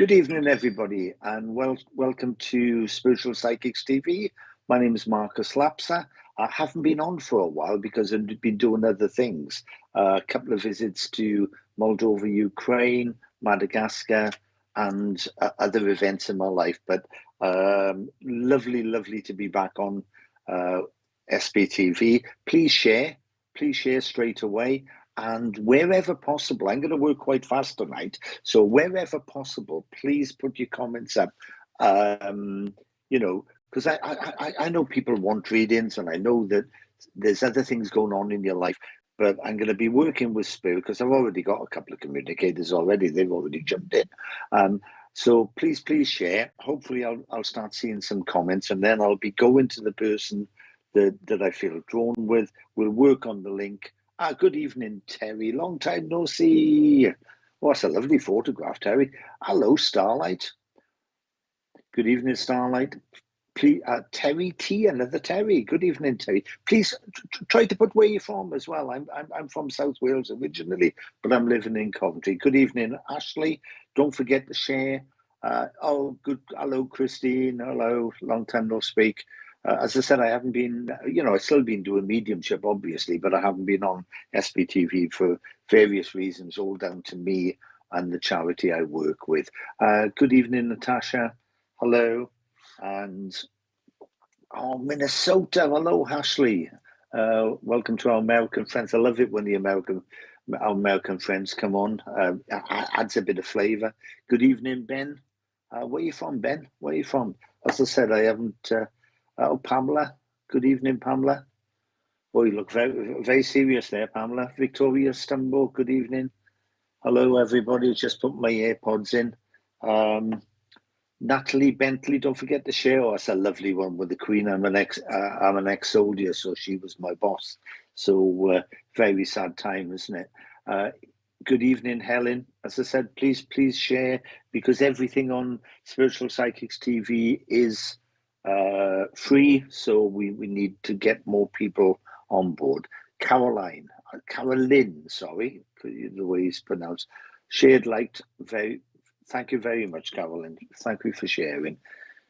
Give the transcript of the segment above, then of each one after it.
Good evening, everybody, and welcome to Spiritual Psychics TV. My name is Marcus Lapsa. I haven't been on for a while because I've been doing other things. A couple of visits to Moldova, Ukraine, Madagascar, and other events in my life. But lovely to be back on SBTV. Please share straight away. And wherever possible, I'm going to work quite fast tonight. So wherever possible, please put your comments up. Because I know people want readings, and I know that there's other things going on in your life. But I'm going to be working with Spirit because I've already got a couple of communicators already. They've already jumped in. So please share. Hopefully, I'll start seeing some comments, and then I'll be going to the person that I feel drawn with. We'll work on the link. Good evening, Terry. Long time no see. Oh, that's a lovely photograph, Terry. Hello, Starlight. Good evening, Starlight. Please, Terry T, another Terry. Good evening, Terry. Please try to put where you're from as well. I'm from South Wales originally, but I'm living in Coventry. Good evening, Ashley. Don't forget to share. Good. Hello, Christine. Hello. Long time no speak. As I said, I haven't been, I've still been doing mediumship, obviously, but I haven't been on SBTV for various reasons, all down to me and the charity I work with. Good evening, Natasha. Hello. And, Minnesota. Hello, Ashley. Welcome to our American friends. I love it when our American friends come on. Adds a bit of flavour. Good evening, Ben. Where are you from, Ben? Where are you from? As I said, I haven't... Pamela. Good evening, Pamela. Oh, you look very serious there, Pamela. Victoria Stumbo, good evening. Hello, everybody. Just put my AirPods in. Natalie Bentley, don't forget to share. Oh, that's a lovely one with the Queen. I'm an ex-soldier, so she was my boss. So very sad time, isn't it? Good evening, Helen. As I said, please share, because everything on Spiritual Psychics TV is free, so we need to get more people on board. Caroline, sorry, the way it's pronounced. Shared, liked, thank you very much, Caroline. Thank you for sharing.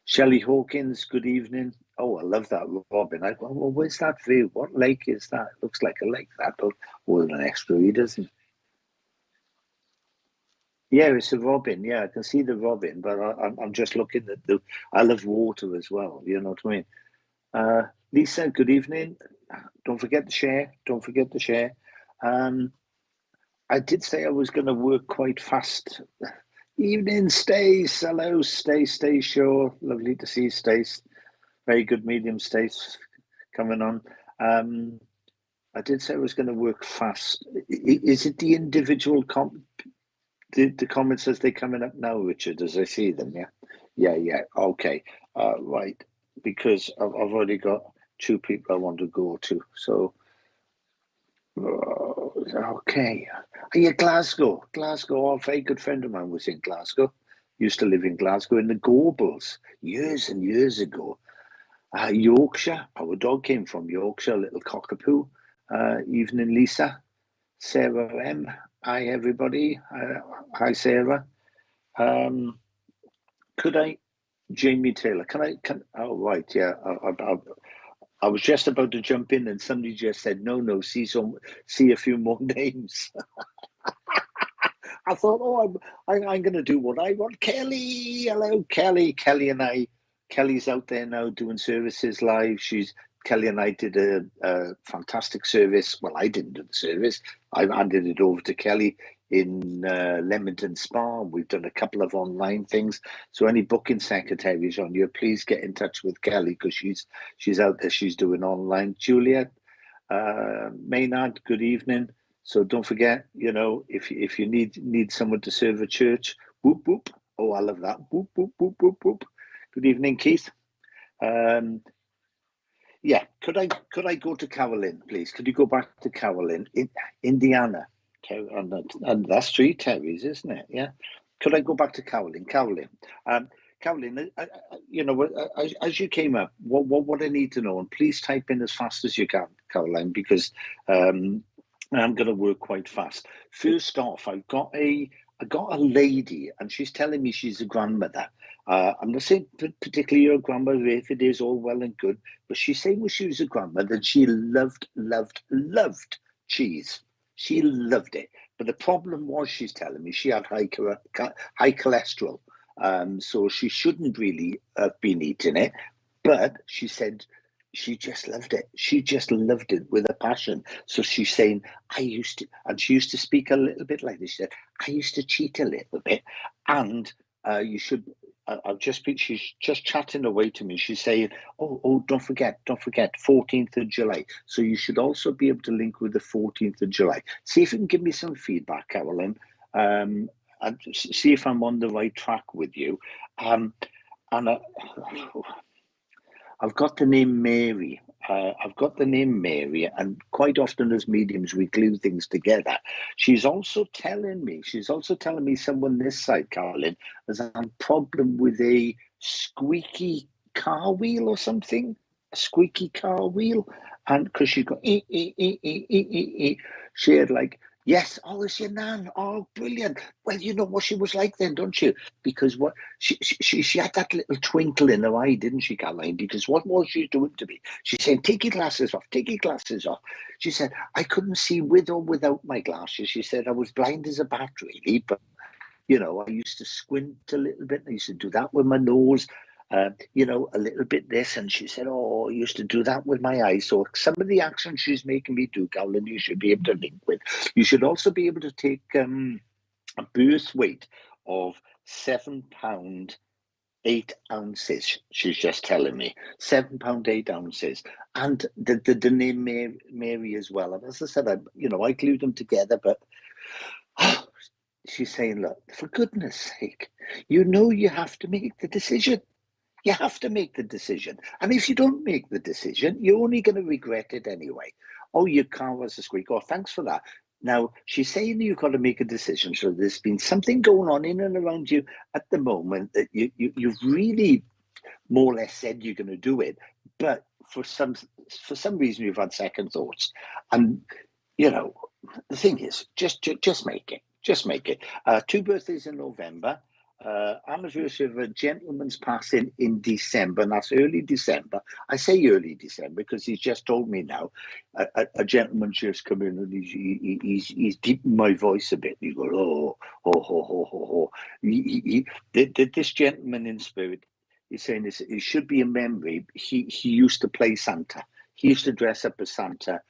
Shelley Hawkins, good evening. Oh, I love that robin. Well, where's that view? What lake is that? It looks like a lake, that, but with an extra read, doesn't it? Yeah, it's a robin. Yeah, I can see the robin, but I'm just looking at I love water as well. You know what I mean? Lisa, good evening. Don't forget to share. Don't forget to share. I did say I was going to work quite fast. Evening, Stace. Hello, Stace. Stace Shaw. Lovely to see you, Stace. Very good medium, Stace, coming on. I did say I was going to work fast. Is it the individual the comments as they're coming up now, Richard, as I see them? Yeah. Okay. Right. Because I've already got two people I want to go to. So, okay. Are you Glasgow? A very good friend of mine was in Glasgow. Used to live in Glasgow in the Gorbals years and years ago. Yorkshire. Our dog came from Yorkshire, little cockapoo. Evening, Lisa. Sarah M. Hi, everybody. Hi, Sarah. Could I, Jamie Taylor? Oh, right, yeah. I was just about to jump in, and somebody just said, "No, see a few more names." I thought, oh, I'm going to do what I want. Kelly, hello, Kelly. Kelly's out there now doing services live. Kelly and I did a fantastic service. Well, I didn't do the service. I handed it over to Kelly in Leamington Spa. We've done a couple of online things. So any booking secretaries on you, please get in touch with Kelly, because she's out there. She's doing online. Juliet Maynard, good evening. So don't forget, if you need someone to serve a church, whoop whoop. Oh, I love that. Whoop whoop whoop whoop whoop. Good evening, Keith. Yeah, could I go to Carolyn, please? Could you go back to Carolyn in Indiana? And that's 3 Terrys, isn't it? Yeah. Could I go back to Carolyn? Carolyn, as you came up, what I need to know, and please type in as fast as you can, Caroline, because I'm going to work quite fast. First off, I've got a I got a lady, and she's telling me she's a grandmother. I'm not saying particularly your grandmother, if it is all well and good, but she's saying when she was a grandmother, and she loved cheese. She loved it. But the problem was, she's telling me, she had high cholesterol. So she shouldn't really have been eating it. But she said she just loved it. She just loved it with a passion. So she's saying, I used to, and she used to speak a little bit like this. She said, I used to cheat a little bit. And you should, she's just chatting away to me. She's saying, oh, don't forget, 14th of July. So you should also be able to link with the 14th of July. See if you can give me some feedback, Carolyn. And see if I'm on the right track with you. And I've got the name Mary. And quite often as mediums, we glue things together. She's also telling me someone this side, Carolyn, has a problem with a squeaky car wheel or something. A squeaky car wheel. And because she got she had like, yes, oh, it's your nan. Oh, brilliant. Well, you know what she was like then, don't you? Because what she had that little twinkle in her eye, didn't she, Caroline? Because what was she doing to me? She said, take your glasses off, take your glasses off. She said, I couldn't see with or without my glasses. She said, I was blind as a bat, really, but you know, I used to squint a little bit. I used to do that with my nose, you know, a little bit this. And she said, oh, I used to do that with my eyes. So some of the actions she's making me do, Caroline, you should be able to link with. You should also be able to take a birth weight of £7, 8 ounces. She's just telling me £7, 8 ounces, and the name Mary as well. And as I said, I glued them together, but she's saying, look, for goodness sake, you know you have to make the decision. You have to make the decision. And if you don't make the decision, you're only going to regret it anyway. Oh, your car was a squeak. Oh, thanks for that. Now, she's saying you've got to make a decision. So there's been something going on in and around you at the moment that you've really more or less said you're going to do it. But for some reason, you've had second thoughts. And, you know, the thing is, just make it. Just make it. 2 birthdays in November. Anniversary of a gentleman's passing in December, and that's early December. I say early December because he's just told me now. A gentleman just come in and he's deepened my voice a bit. He goes, oh. This gentleman in spirit, he's saying this. It should be a memory. He used to play Santa. He used to dress up as Santa.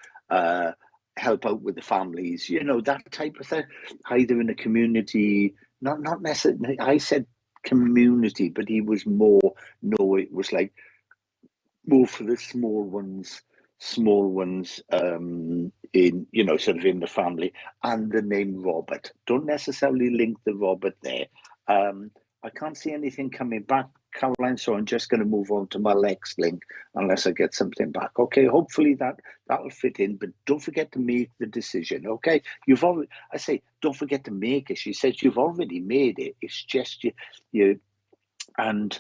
Help out with the families, you know, that type of thing, either in a community, not necessarily, I said community, but he was more, no, it was like more for the small ones, in, you know, sort of in the family, and the name Robert. Don't necessarily link the Robert there. I can't see anything coming back, Caroline, so I'm just going to move on to my next link unless I get something back. Okay, hopefully that'll fit in, but don't forget to make the decision. Okay, I say don't forget to make it. She says you've already made it. It's just you and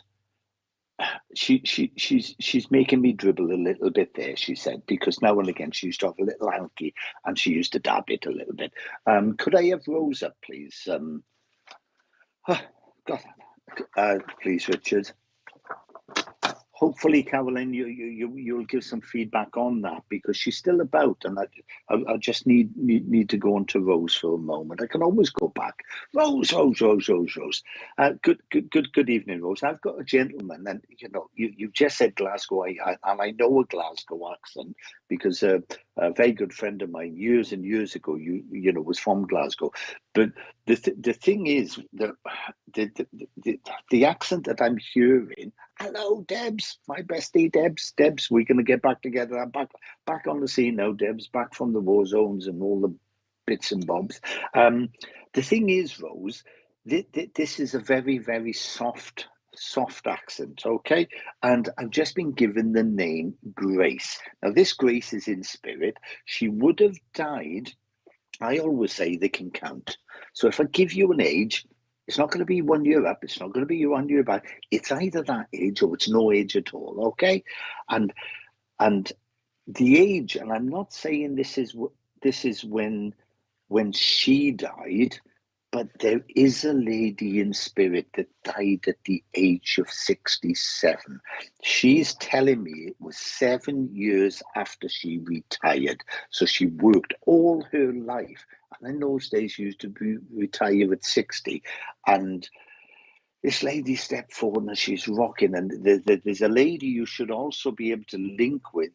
she's making me dribble a little bit there, she said, because now and again she used to have a little hanky and she used to dab it a little bit. Could I have Rose up, please? Please, Richard. Hopefully, Caroline, you'll give some feedback on that because she's still about, and I just need to go on to Rose for a moment. I can always go back. Rose. Good evening, Rose. I've got a gentleman, and you know, you just said Glasgow, and I know a Glasgow accent because a very good friend of mine years and years ago, you know, was from Glasgow. But the thing is that the accent that I'm hearing. Hello, Debs, my bestie, Debs. Debs, we're going to get back together. I'm back on the scene now, Debs, back from the war zones and all the bits and bobs. The thing is, Rose, this is a very, very soft accent, okay? And I've just been given the name Grace. Now, this Grace is in spirit. She would have died. I always say they can count. So if I give you an age, it's not going to be 1 year up. It's not going to be 1 year back. It's either that age or it's no age at all. Okay, and the age, and I'm not saying this is when she died. But there is a lady in spirit that died at the age of 67. She's telling me it was 7 years after she retired. So she worked all her life. And in those days, you used to retire at 60. And this lady stepped forward and she's rocking. And there's a lady you should also be able to link with.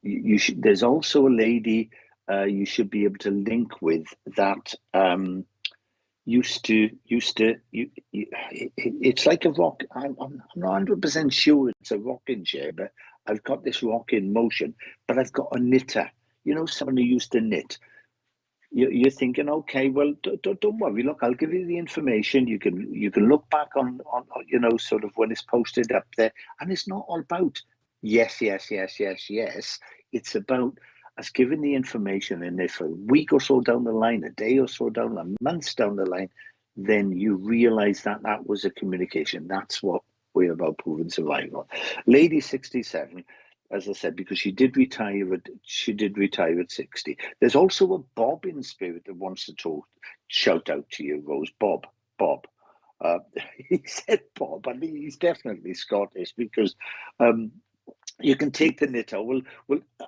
There's also a lady you should be able to link with that it's like a rock. I'm not 100% sure it's a rocking chair, but I've got this rocking motion. But I've got a knitter, someone who used to knit. You're thinking, okay, well, don't worry. Look, I'll give you the information. You can look back on sort of when it's posted up there, and it's not all about yes, yes, yes, yes, yes. It's about us giving the information, and if a week or so down the line, a day or so down, a month down the line, then you realise that that was a communication. That's what we're about, proven survival. Lady 67. As I said, because she did retire at 60. There's also a Bob in spirit that wants to shout out to you, Rose. Bob. He said Bob, and he's definitely Scottish because you can take the knitter. Well,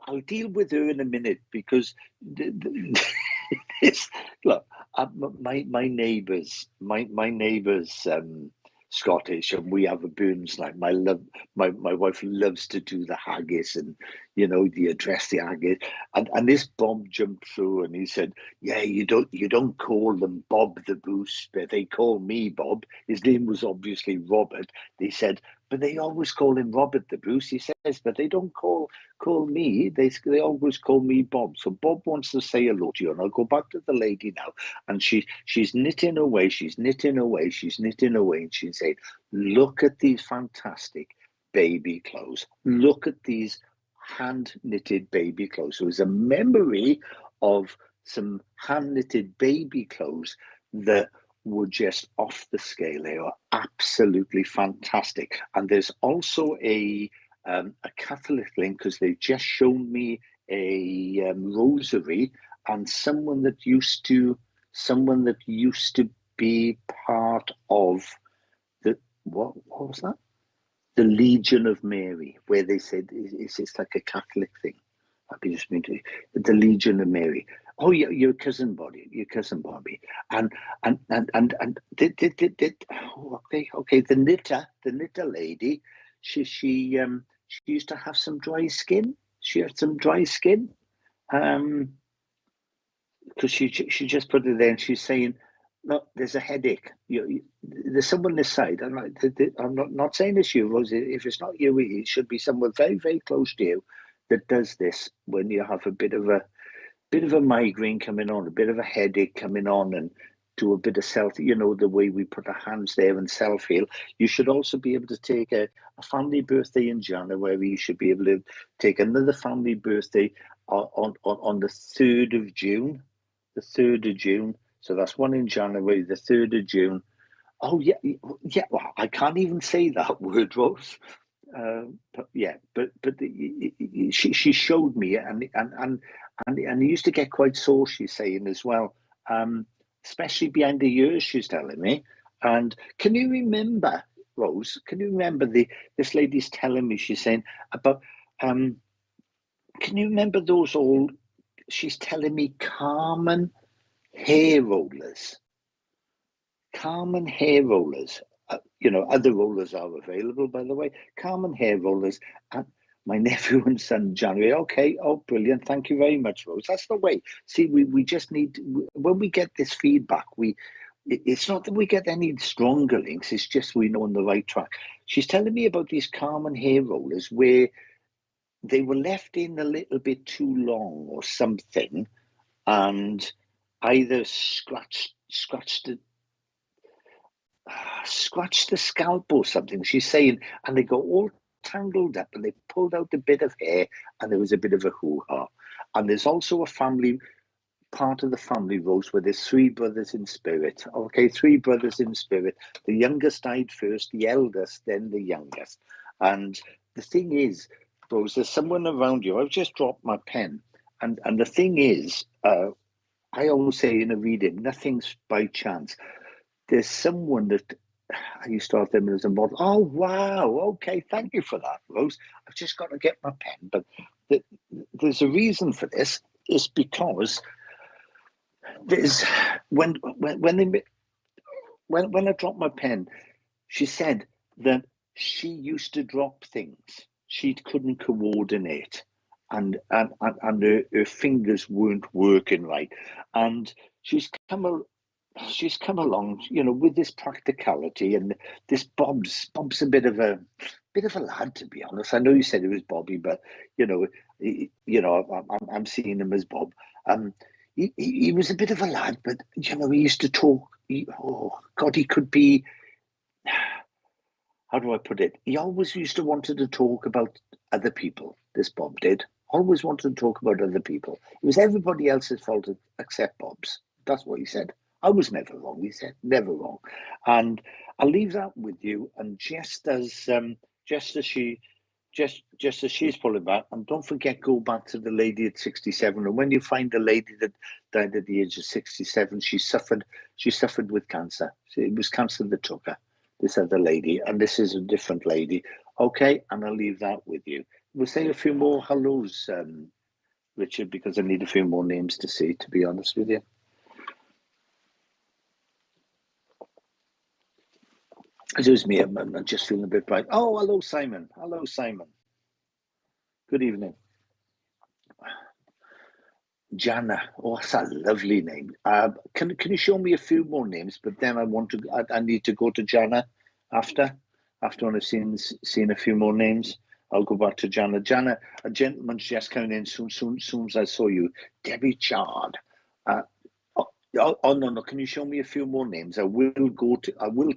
I'll deal with her in a minute because look, my neighbours, Scottish, and we have a Burns line. My wife loves to do the haggis, and the address the haggis. And this Bob jumped through, and he said, "Yeah, you don't call them Bob the Goose, but they call me Bob." His name was obviously Robert. They said, but they always call him Robert the Bruce. He says, but they don't call me. They always call me Bob. So Bob wants to say hello to you, and I'll go back to the lady now. And she's knitting away, and she's saying, "Look at these fantastic baby clothes. Look at these hand knitted baby clothes." So it's a memory of some hand knitted baby clothes that were just off the scale. They were absolutely fantastic. And there's also a Catholic link because they've just shown me a rosary, and someone that used to be part of the what was that? The Legion of Mary, where they said it's like a Catholic thing. I've been just been to the Legion of Mary. Oh, yeah, your cousin Bobby, and did okay. The knitter lady, she used to have some dry skin. She had some dry skin, because she just put it there, and she's saying, "Look, there's a headache. There's someone this side." I'm not saying it's you, Rosie. If it's not you, it should be someone very, very close to you that does this when you have a bit of a migraine coming on, a bit of a headache coming on, and do a bit of self. The way we put our hands there and self heal. You should also be able to take a family birthday in January. You should be able to take another family birthday on the 3rd of June. The 3rd of June. So that's one in January, the 3rd of June. Oh, yeah. Well, I can't even say that word, Rose. But she showed me, and he used to get quite sore, she's saying as well, especially behind the ears, she's telling me. And can you remember, Rose, this lady's telling me, she's saying about, can you remember those old, she's telling me Carmen hair rollers. Other rollers are available, by the way. Carmen hair rollers. And my nephew and son, January. Okay, oh, brilliant. Thank you very much, Rose. That's the way. See, we just need, when we get this feedback, it's not that we get any stronger links, it's just we know on the right track. She's telling me about these Carmen hair rollers where they were left in a little bit too long or something, and either scratched the scalp or something, she's saying, and they got all tangled up, and they pulled out a bit of hair, and there was a bit of a hoo-ha. And there's also a part of the family, Rose, where there's 3 brothers in spirit. Okay, 3 brothers in spirit. The youngest died first, the eldest, then the youngest. And the thing is, Rose, there's someone around you. I've just dropped my pen. And the thing is, I always say in a reading, nothing's by chance. There's someone that I used to have them as a model. Oh wow, okay, thank you for that, Rose. I've just got to get my pen, but the, there's a reason for this. It's because there's when I dropped my pen, she said that she used to drop things. She couldn't coordinate, and her fingers weren't working right. And she's come along, with this practicality, and this Bob's a bit of a lad, to be honest. I know you said it was Bobby, but you know, I'm seeing him as Bob. Um, he was a bit of a lad, but he used to talk. Oh God, he could be. How do I put it? He always used to wanted to talk about other people. This Bob did. Always wanted to talk about other people. It was everybody else's fault except Bob's. That's what he said. I was never wrong, he said. Never wrong. And I'll leave that with you. And just as she just as she's pulling back, and don't forget, go back to the lady at 67. And when you find the lady that died at the age of 67, she suffered with cancer. It was cancer that took her, this other lady, and this is a different lady. Okay, and I'll leave that with you. We'll say a few more hellos, Richard, because I need a few more names to see, to be honest with you. Excuse me, I'm just feeling a bit bright. Oh, hello, Simon. Hello, Simon. Good evening. Jana. Oh, that's a lovely name. Can you show me a few more names? But then I need to go to Jana after I've seen a few more names. I'll go back to Jana. Jana, a gentleman's just coming in soon as I saw you. Debbie Chard. No. Can you show me a few more names? I will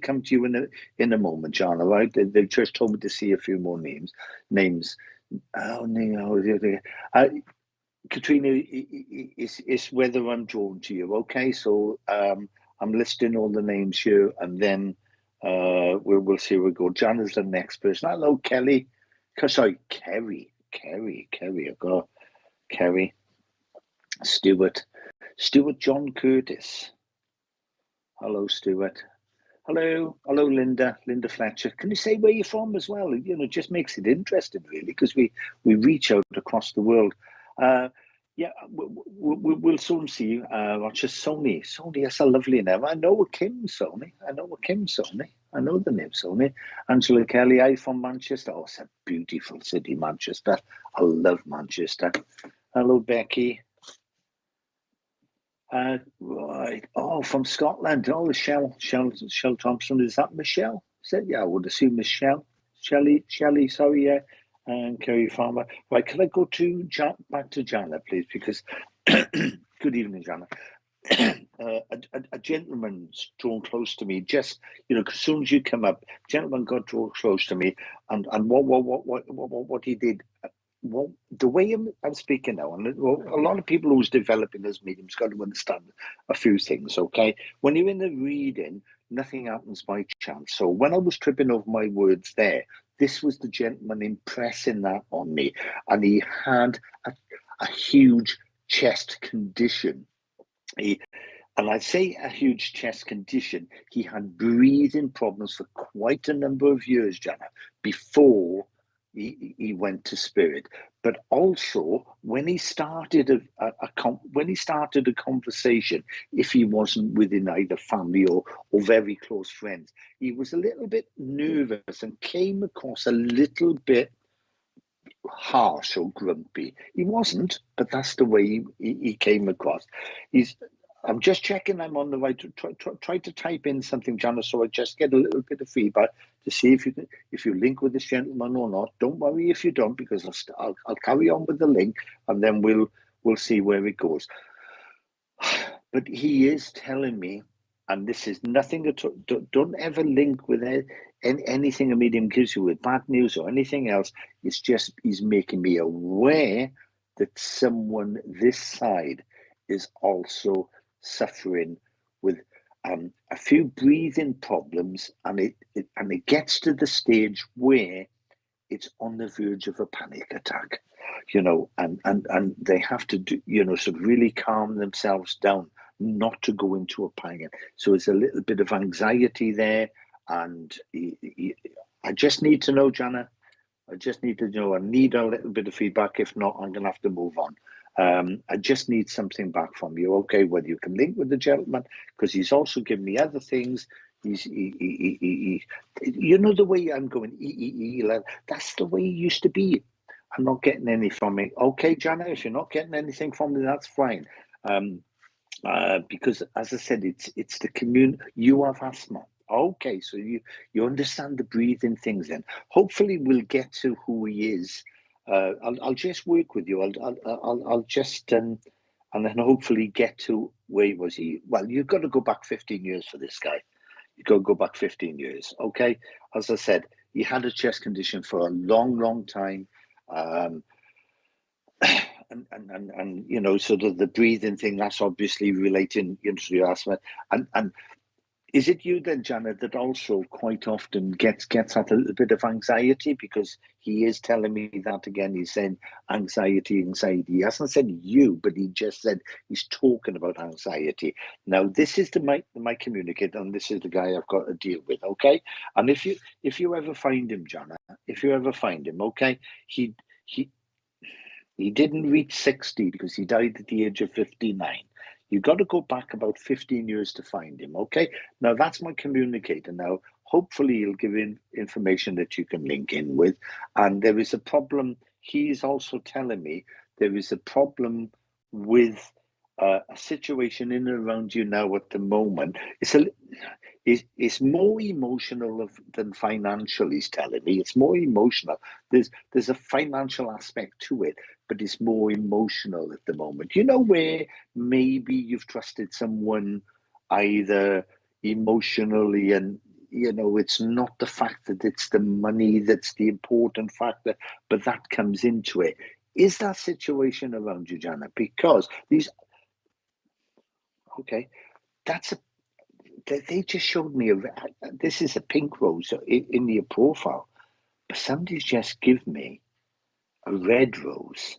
come to you in a moment, Jana. Right? They've just told me to see a few more names. Oh no. Katrina, it's whether I'm drawn to you. Okay, so I'm listing all the names here, and then we'll see where we go. Jana's the next person. Hello, Kelly. Sorry, Kerry. I've got Kerry. Stuart John Curtis. Hello, Stuart. Hello, Linda Fletcher. Can you say where you're from as well? It just makes it interesting, really, because we reach out across the world. Yeah, we'll soon see you. Watch Sony. That's a lovely name. I know a Kim Sony. I know the name Sony. Angela Kelly. I'm from Manchester. Oh, it's a beautiful city, Manchester. I love Manchester. Hello, Becky. Right. Oh, from Scotland. Oh, Shell Thompson. Is that Michelle? Yeah, I would assume Michelle. Shelley. Sorry, yeah. And Kerry Farmer. Right. Can I go back to Jana, please? Because good evening, Jana. A gentleman's drawn close to me. Just as soon as you come up, gentleman got drawn close to me, and what he did. Well, the way I'm speaking now, and a lot of people who's developing this medium's got to understand a few things, okay? When you're in the reading, nothing happens by chance. So when I was tripping over my words there, this was the gentleman impressing that on me, and he had a huge chest condition. And I say a huge chest condition, he had breathing problems for quite a number of years, Jana, before he went to spirit. But also when he started a conversation, if he wasn't within either family or very close friends, he was a little bit nervous and came across a little bit harsh or grumpy. He wasn't, but that's the way he came across. I'm just checking I'm on the right. Try to type in something, Jana, so I just get a little bit of feedback to see if you link with this gentleman or not. Don't worry if you don't, because I'll carry on with the link, and then we'll see where it goes. But he is telling me, and this is nothing at all. Don't ever link with anything a medium gives you with bad news or anything else. It's just he's making me aware that someone this side is also suffering with a few breathing problems, and it gets to the stage where it's on the verge of a panic attack. and they have to do, sort of really calm themselves down, not to go into a panic. So it's a little bit of anxiety there, and I just need to know, Jana. I just need to know. I need a little bit of feedback. If not, I'm going to have to move on. I just need something back from you, okay? Whether you can link with the gentleman, because he's also given me other things. You know the way I'm going. That's the way he used to be. I'm not getting any from it. Okay, Jana, if you're not getting anything from me, that's fine. Because, as I said, it's the community. You have asthma. Okay, so you understand the breathing things. Then hopefully we'll get to who he is. I'll just work with you. I'll just and then hopefully get to where was he. Well, you've got to go back 15 years for this guy. You've got to go back 15 years. Okay, as I said, he had a chest condition for a long time. And sort of the breathing thing, that's obviously relating to your asthma. And is it you then, Janet, that also quite often gets at a little bit of anxiety? Because he is telling me that again. He's saying anxiety. He hasn't said you, but he just said he's talking about anxiety. Now, this is my communicator, and this is the guy I've got to deal with, okay? And if you ever find him, Janet, okay, he didn't reach 60 because he died at the age of 59. You've got to go back about 15 years to find him, okay? Now, that's my communicator. Now, hopefully he'll give in information that you can link in with. And there is a problem. He's also telling me there is a problem with a situation in and around you now at the moment. It's more emotional than financial, he's telling me. It's more emotional. There's a financial aspect to it, but it's more emotional at the moment. Where maybe you've trusted someone either emotionally, and it's not the fact that it's the money that's the important factor, but that comes into it. Is that situation around you, Jana? Because they just showed me this is a pink rose in your profile, but somebody's just given me a red rose,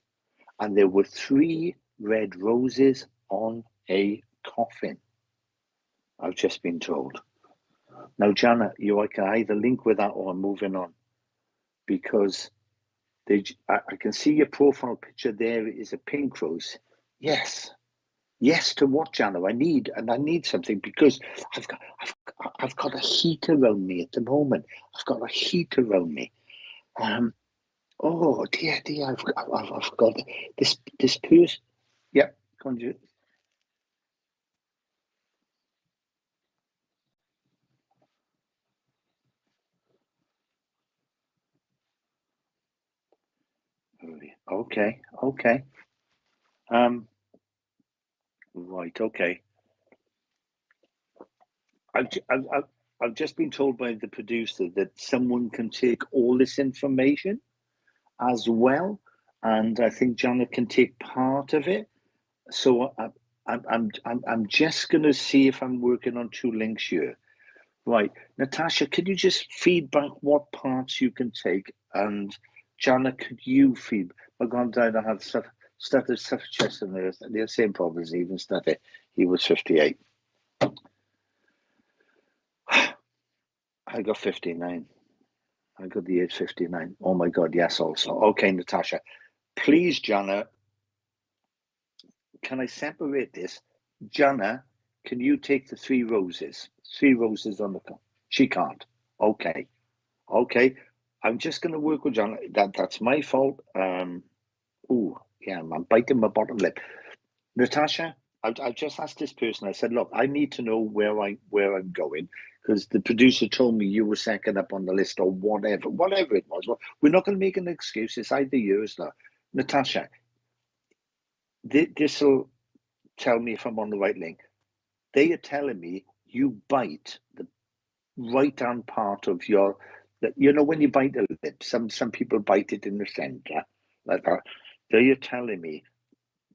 and there were 3 red roses on a coffin. I've just been told. Now, Jana, I can either link with that or I'm moving on, because I can see your profile picture there is a pink rose. Yes, to what, Jana? I need something, because I've got a heat around me at the moment. I've got a heat around me. Oh dear, I've got this person. Yep, come on, Okay. Right. Okay. I've just been told by the producer that someone can take all this information as well, and I think Jana can take part of it. So I'm just going to see if I'm working on 2 links here. Right, Natasha, could you just feedback what parts you can take, and Jana, could you feed? My granddad had started such chest and the same problems. Even started. He was 58. I got 59. I got the age 59. Oh my God, yes, also. Okay, Natasha. Please, Jana, can I separate this? Jana, can you take the 3 roses? 3 roses on the cup. She can't. Okay. I'm just going to work with Jana. That's my fault. I'm biting my bottom lip. Natasha, I just asked this person. I said, look, I need to know where I'm going, because the producer told me you were second up on the list, or whatever it was. Well, we're not going to make an excuse. It's either yours or not. Natasha, this will tell me if I'm on the right link. They are telling me you bite the right hand part of your, when you bite a lip, some people bite it in the center like that. They are telling me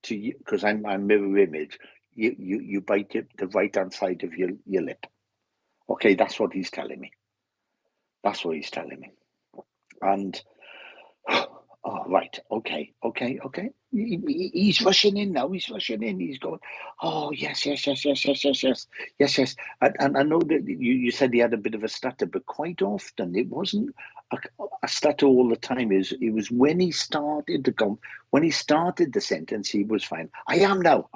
to you, because I'm mirror image, you bite it the right hand side of your lip. Okay, that's what he's telling me. And oh right. Okay. He's rushing in now. He's rushing in. He's going, oh, yes. Yes. And I know that you said he had a bit of a stutter, but quite often it wasn't a stutter all the time. It was when he started to come, when he started the sentence, he was fine. I am now.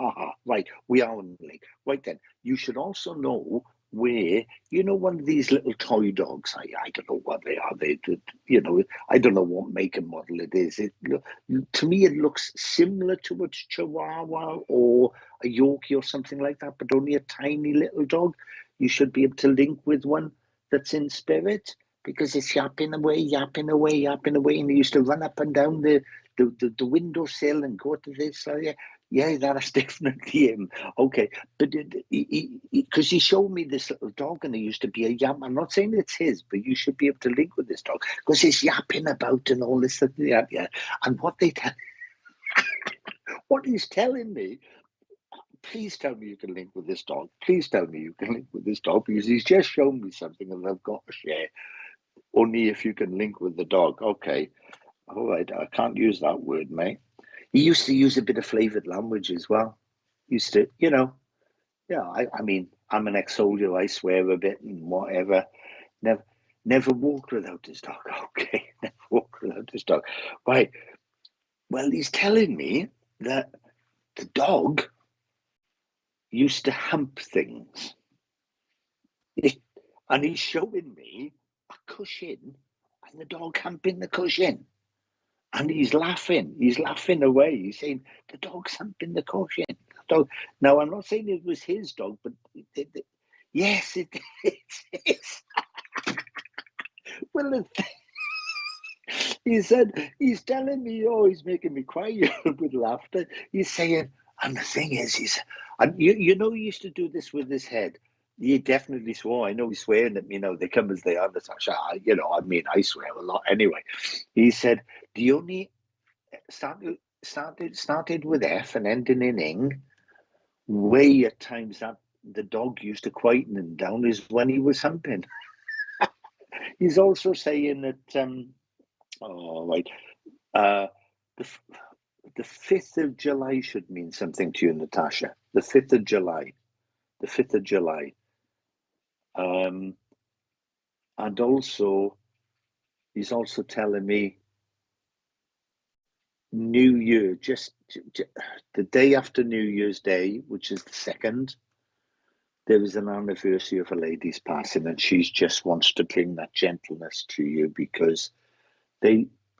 Right. We are on the lake. Right then. You should also know where, one of these little toy dogs, I don't know what they are. I don't know what make and model it is. To me, it looks similar to a Chihuahua or a Yorkie or something like that, but only a tiny little dog. You should be able to link with one that's in spirit because it's yapping away, and he used to run up and down the windowsill and go to this. So yeah, that's definitely him. Okay, but because he showed me this little dog and it used to be a yap. I'm not saying it's his, but you should be able to link with this dog because he's yapping about and all this. Yeah. And what he's telling me, please tell me you can link with this dog. Please tell me you can link with this dog because he's just shown me something and I've got to share. Only if you can link with the dog. Okay. All right. I can't use that word, mate. He used to use a bit of flavoured language as well. Used to, yeah, I mean, I'm an ex-soldier. I swear a bit and whatever. Never walked without his dog. Okay. Never walked without his dog. Right. Well, he's telling me that the dog used to hump things. And he's showing me a cushion and the dog humping the cushion. And he's laughing away. He's saying, the dog's humping the cushion. Now, I'm not saying it was his dog, but yes, it is. Well, he said, he's telling me, he's making me cry with laughter. He's saying, and the thing is, he used to do this with his head. He definitely swore. I know he's swearing at me now. They come as they are, Natasha. I swear a lot anyway. He said, the only started with F and ending in ing, way at times that the dog used to quieten him down is when he was humping. He's also saying that, the 5th of July should mean something to you, Natasha. The 5th of July. The 5th of July. And also, he's also telling me New Year, just the day after New Year's Day, which is the 2nd, there was an anniversary of a lady's passing, and she just wants to bring that gentleness to you because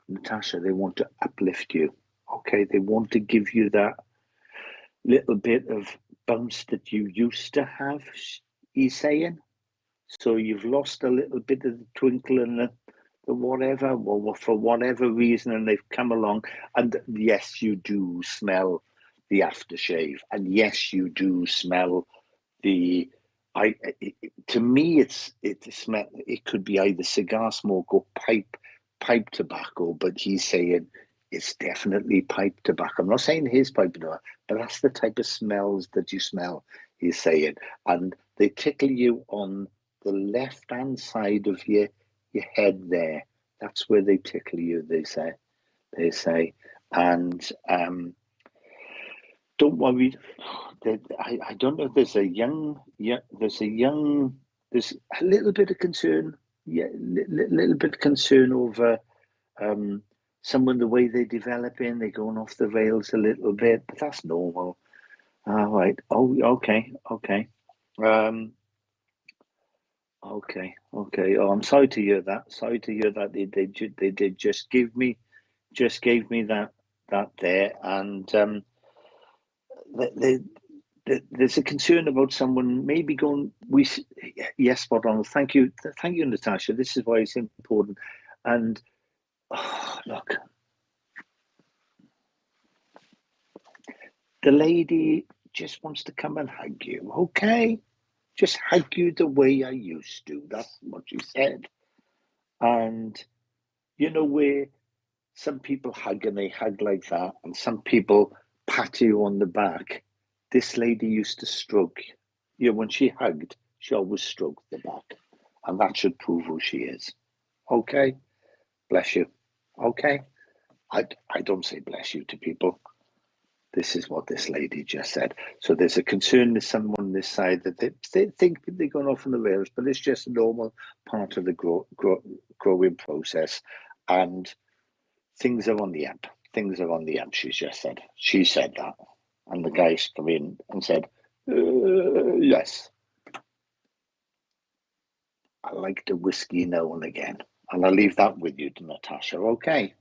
Natasha, they want to uplift you. Okay, they want to give you that little bit of bounce that you used to have, he's saying. So you've lost a little bit of the twinkle and the whatever, or for whatever reason, and they've come along. And yes, you do smell the aftershave, and yes, you do smell to me, it could be either cigar smoke or pipe tobacco, but he's saying it's definitely pipe tobacco. I'm not saying his pipe tobacco, but that's the type of smells that you smell, he's saying. And they tickle you on the left-hand side of your head there. That's where they tickle you, they say. And don't worry. I don't know. There's a little bit of concern. Yeah, little bit of concern over someone, the way they're developing. They're going off the rails a little bit, but that's normal. All right. Oh, okay. Okay. Okay. Oh, I'm sorry to hear that. They did just give me that there, and there's a concern about someone maybe going. Yes, spot on. Thank you, Natasha. This is why it's important. And look, the lady just wants to come and hug you. Okay, just hug you the way I used to. That's what she said. And where some people hug and they hug like that, and some people pat you on the back. This lady used to stroke. When she hugged, she always stroked the back. And that should prove who she is. Okay? Bless you. Okay? I don't say bless you to people. This is what this lady just said. So there's a concern with someone on this side that they think they're going off on the rails, but it's just a normal part of the growing process. And things are on the up. Things are on the up, she's just said. She said that. And the guys come in and said, yes. I like the whiskey now and again. And I'll leave that with you, Natasha, okay?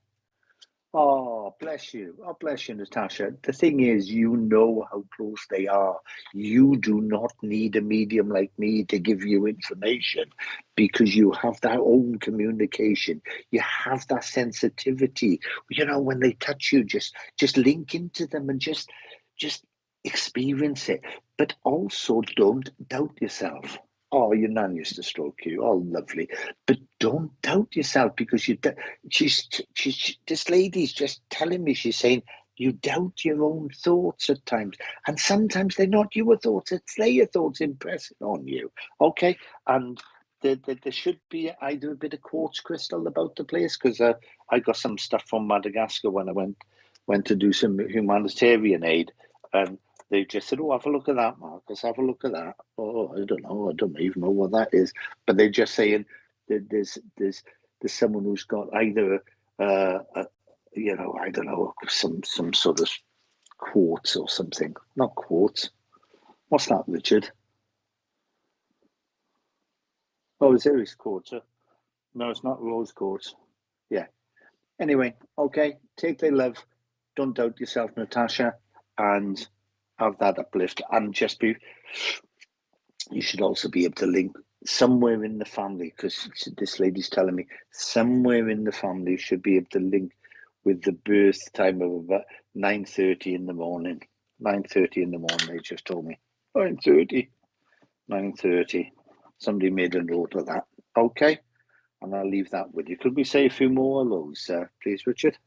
Oh, bless you. Oh, bless you, Natasha. The thing is, you know how close they are. You do not need a medium like me to give you information because you have that own communication. You have that sensitivity. You know, when they touch you, just link into them and just experience it. But also don't doubt yourself. Oh, your nan used to stroke you. Oh, lovely. But don't doubt yourself because she's this lady's just telling me, she's saying you doubt your own thoughts at times. And sometimes they're not your thoughts, it's their thoughts impressing on you. Okay. And there should be either a bit of quartz crystal about the place because I got some stuff from Madagascar when I went to do some humanitarian aid. And they just said, oh, have a look at that, Marcus, have a look at that. Oh, I don't know. I don't even know what that is. But they're just saying that there's someone who's got either, you know, I don't know, some sort of quartz or something. Not quartz. What's that, Richard? Oh, there is quartz. No, it's not rose quartz. Yeah. Anyway, okay. Take their love. Don't doubt yourself, Natasha. And have that uplift and just be, you should also be able to link somewhere in the family because this lady's telling me somewhere in the family should be able to link with the birth time of about 9:30 in the morning. 9:30 in the morning, they just told me. 9:30. Somebody made a note of that. Okay, and I'll leave that with you. Could we say a few more hellos, please, Richard?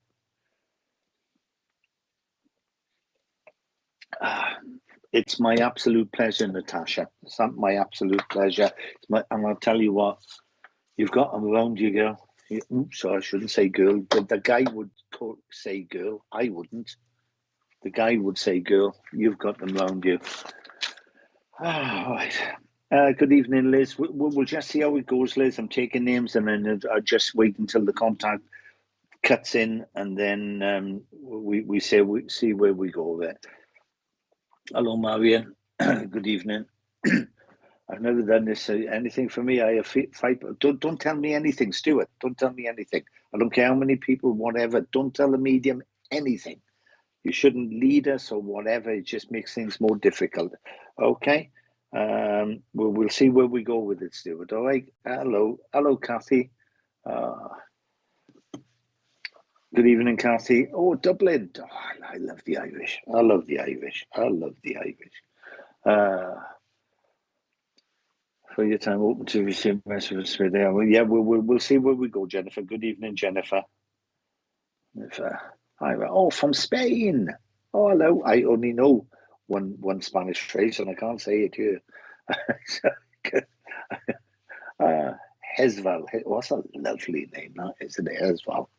It's my absolute pleasure, Natasha. It's my absolute pleasure. And I'll tell you what, you've got them around you, girl. Oops, I shouldn't say girl. The guy would say girl. I wouldn't. The guy would say girl. You've got them around you. Right. Good evening, Liz. We'll just see how it goes, Liz. I'm taking names and then I'll just wait until the contact cuts in and then we see where we go with it. Hello, Marian. Good evening. I've never done this. Anything for me? I have fight. Don't tell me anything, Stuart. Don't tell me anything. I don't care how many people, whatever. Don't tell the medium anything. You shouldn't lead us or whatever. It just makes things more difficult. Okay. We'll see where we go with it, Stuart. All right. Hello, Kathy. Good evening, Kathy. Oh, Dublin. Oh, I love the Irish. I love the Irish. For your time open to receive messages for there. Well, yeah, we'll see where we go, Jennifer. Good evening, Jennifer. Oh, from Spain. Oh, hello. I only know one Spanish phrase, and I can't say it here. Hezval. What's a lovely name, that isn't it? Hezval.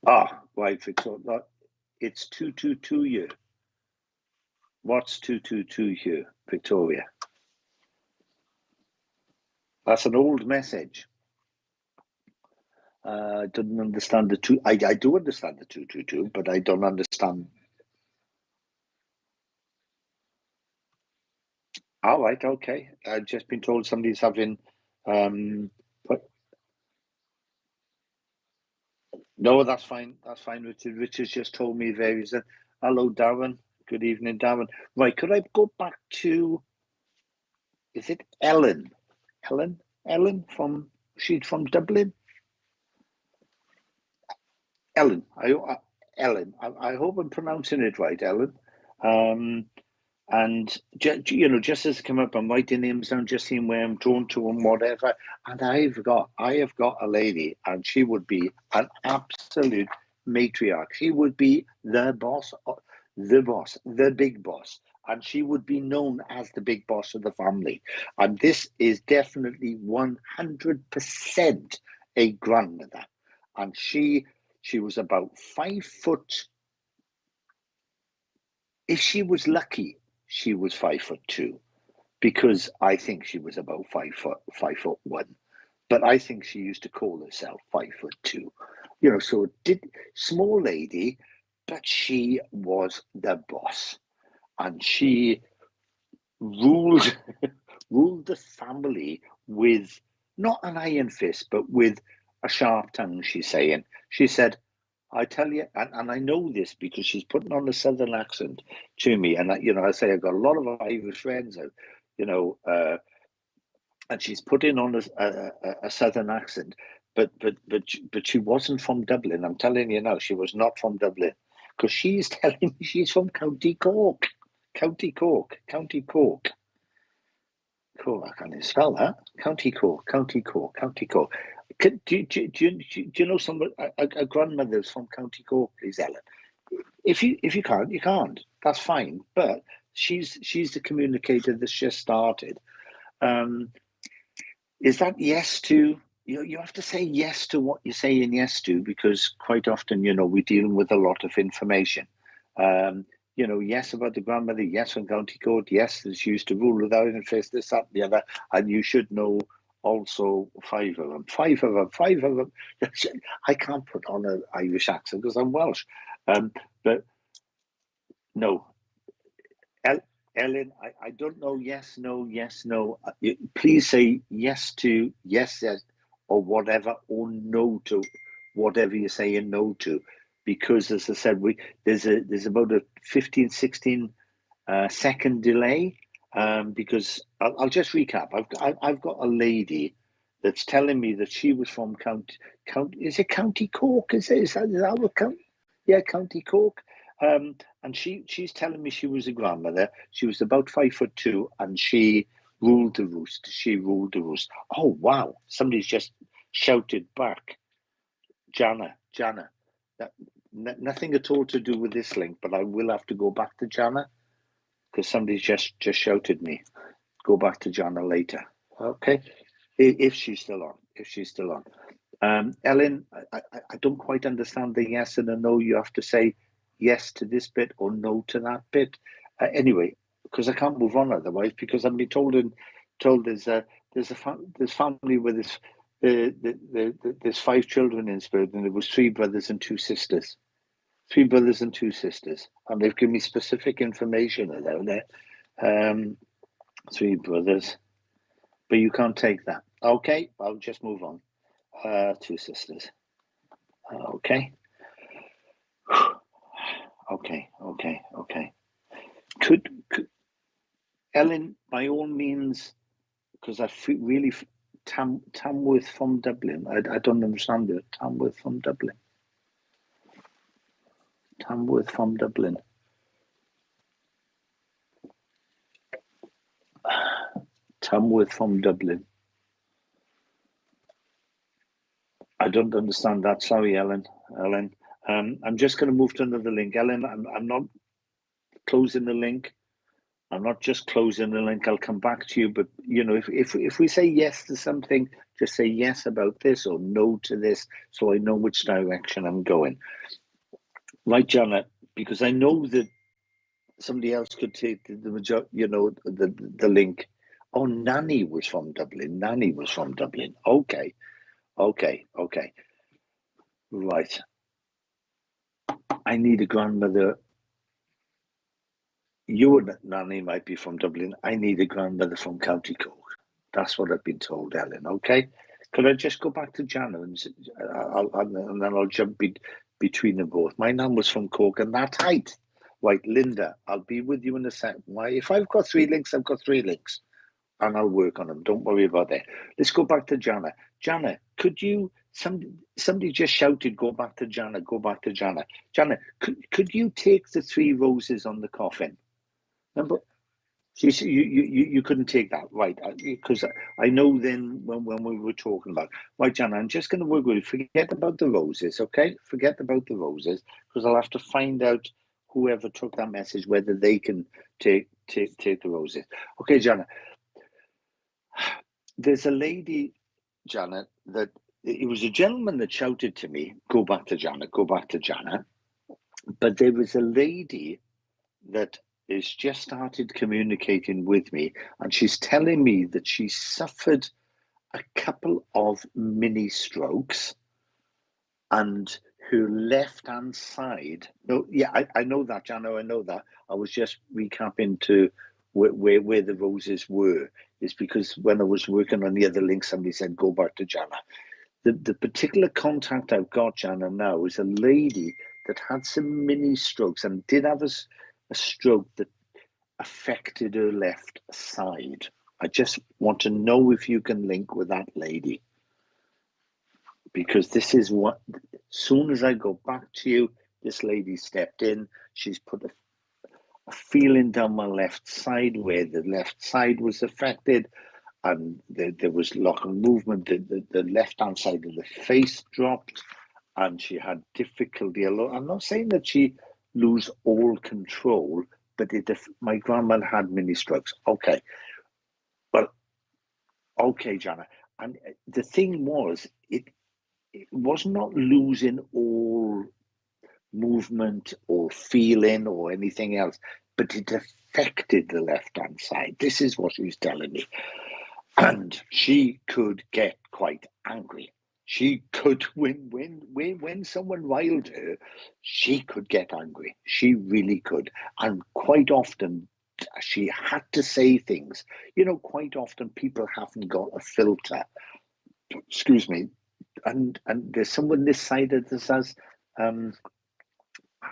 Ah, right, Victoria. It's 222 here. What's 222 here, Victoria? That's an old message. I didn't understand the two. I do understand the 222, but I don't understand. All right, okay. I've just been told somebody's having. No, that's fine. That's fine. Richard's just told me there is a. Hello, Darren. Good evening, Darren. Right, could I go back to? Is it Ellen? Ellen she's from Dublin. Ellen. Ellen. I hope I'm pronouncing it right, Ellen. And just as it come up, I'm writing names down, just seeing where I'm drawn to and whatever. And I have got a lady, and she would be an absolute matriarch. She would be the boss, the big boss, and she would be known as the big boss of the family. And this is definitely 100% a grandmother. and she was about 5 foot. If she was lucky, she was 5'2", because I think she was about 5'1". But I think she used to call herself 5'2". So small lady, but she was the boss, and she ruled ruled the family with not an iron fist, but with a sharp tongue. She said, I tell you, and I know this because she's putting on a southern accent to me, and I say I've got a lot of Irish friends, and she's putting on a southern accent, but she wasn't from Dublin. I'm telling you now, she was not from Dublin, because she's telling me she's from County Cork. County Cork. Cool, I can't even spell that. County Cork. Do you know somebody, a grandmother's from County Cork, please, Ellen? If you can't, you can't. That's fine. But she's the communicator that's just started. Is that yes to? You have to say yes to what you're saying yes to, because quite often, we're dealing with a lot of information. Yes about the grandmother, yes from County Court, yes that she used to rule without an fist, this, that, the other, and you should know also five of them. I can't put on an Irish accent because I'm Welsh, but no. Ellen, I don't know. Yes, no. Please say yes to yes, or whatever, or no to whatever you're saying no to, because as I said, there's about a 15, 16 second delay. Because I'll just recap. I've got a lady that's telling me that she was from County. Is it County Cork? Is that what county? Yeah, County Cork. And she's telling me she was a grandmother. She was about 5'2", and she ruled the roost. Oh wow! Somebody's just shouted back, Jana. Nothing at all to do with this link, but I will have to go back to Jana, because somebody's just shouted me. Go back to Jana later. Okay, if she's still on. Ellen, I don't quite understand the yes and a no. You have to say yes to this bit or no to that bit. Anyway, because I can't move on otherwise, because I've been told there's family with there's 5 children in Spirit, and there was 3 brothers and 2 sisters. 3 brothers and 2 sisters, and they've given me specific information around there. 3 brothers, but you can't take that. Okay, I'll just move on. 2 sisters. Okay. Okay. Could Ellen, by all means, because I feel really Tamworth from Dublin. I don't understand it. Tamworth from Dublin. Tamworth from Dublin. Tamworth from Dublin. I don't understand that. Sorry, Ellen. I'm just going to move to another link. Ellen, I'm not closing the link. I'm not just closing the link. I'll come back to you. But, if we say yes to something, just say yes about this or no to this, so I know which direction I'm going. Right, Jana, because I know that somebody else could take the majority, the link. Oh, Nanny was from Dublin. Okay. Right. I need a grandmother. Your Nanny might be from Dublin. I need a grandmother from County Cork. That's what I've been told, Ellen. Okay. Could I just go back to Jana and then I'll jump between them both. My nan was from Cork, and that height. Right, Linda, I'll be with you in a second. Why? If I've got 3 links, I've got 3 links, and I'll work on them. Don't worry about that. Let's go back to Jana. Jana, could you? Somebody just shouted, "Go back to Jana. Go back to Jana." Jana, could you take the 3 roses on the coffin? Remember, you couldn't take that, right? Because I know then when we were talking about, right, Jana, I'm just going to work with you. Forget about the roses, okay? Forget about the roses, because I'll have to find out whoever took that message whether they can take the roses. Okay, Jana. There's a lady, Jana, that it was a gentleman that shouted to me, "Go back to Janet, go back to Janet." But there was a lady that has just started communicating with me, and she's telling me that she suffered a couple of mini strokes, and her left hand side. No, yeah, I know that, Jano. I know that. I was just recapping to where the roses were. Is because when I was working on the other link, somebody said go back to Jana. The particular contact I've got, Jana, now is a lady that had some mini strokes and did have a stroke that affected her left side. I just want to know if you can link with that lady, because this is what, soon as I go back to you, this lady stepped in. She's put a feeling down my left side where the left side was affected, and there was lock and movement. The left hand side of the face dropped, and she had difficulty. I'm not saying that she lose all control, but my grandma had mini strokes. Okay, well, okay, Jana. And the thing was, it was not losing all movement or feeling or anything else, but it affected the left hand side. This is what she was telling me. And she could get quite angry. She could, when someone riled her, she could get angry. She really could. And quite often, she had to say things. You know, quite often people haven't got a filter. Excuse me. And there's someone this side that has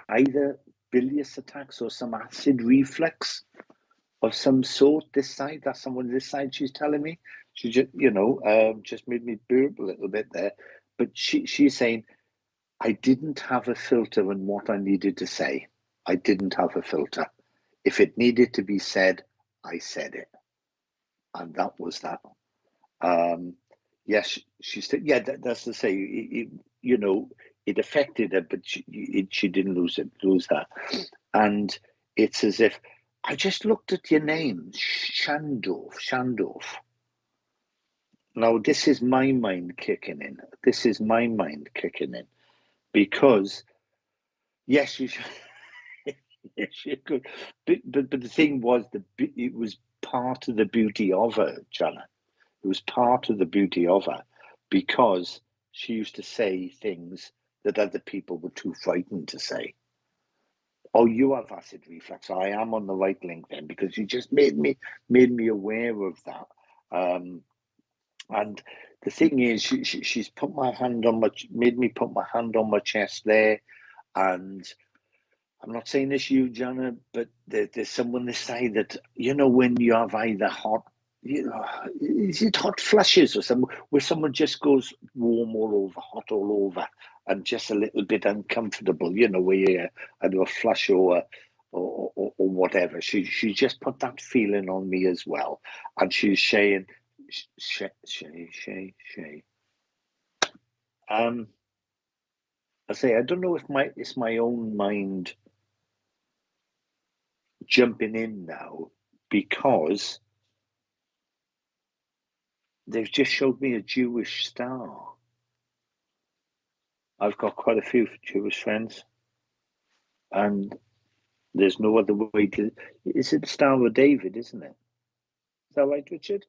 either bilious attacks or some acid reflux of some sort this side. That's someone this side, she's telling me. She just, just made me burp a little bit there. But she's saying, I didn't have a filter in what I needed to say. I didn't have a filter. If it needed to be said, I said it. And that was that. Yes, she said, yeah, that's to say, it affected her, but she didn't lose that. And it's as if, I just looked at your name, Shandorf. Now, this is my mind kicking in. Because, yes, you should, yes, you could. But the thing was, it was part of the beauty of her, Jana. It was part of the beauty of her, because she used to say things that other people were too frightened to say. Oh, you have acid reflux. I am on the right link then, because you just made me aware of that. And the thing is, she's put my hand on made me put my hand on my chest there. And I'm not saying this you, Jana, but there's someone this side that, when you have either hot, is it hot flushes or something, where someone just goes warm all over, hot all over, and just a little bit uncomfortable, where you do a flush or whatever. She just put that feeling on me as well. And she's saying, Shay. I say, I don't know if it's my own mind jumping in now, because they've just showed me a Jewish star. I've got quite a few Jewish friends, and there's no other way to. Is it the Star of David, isn't it? Is that right, Richard?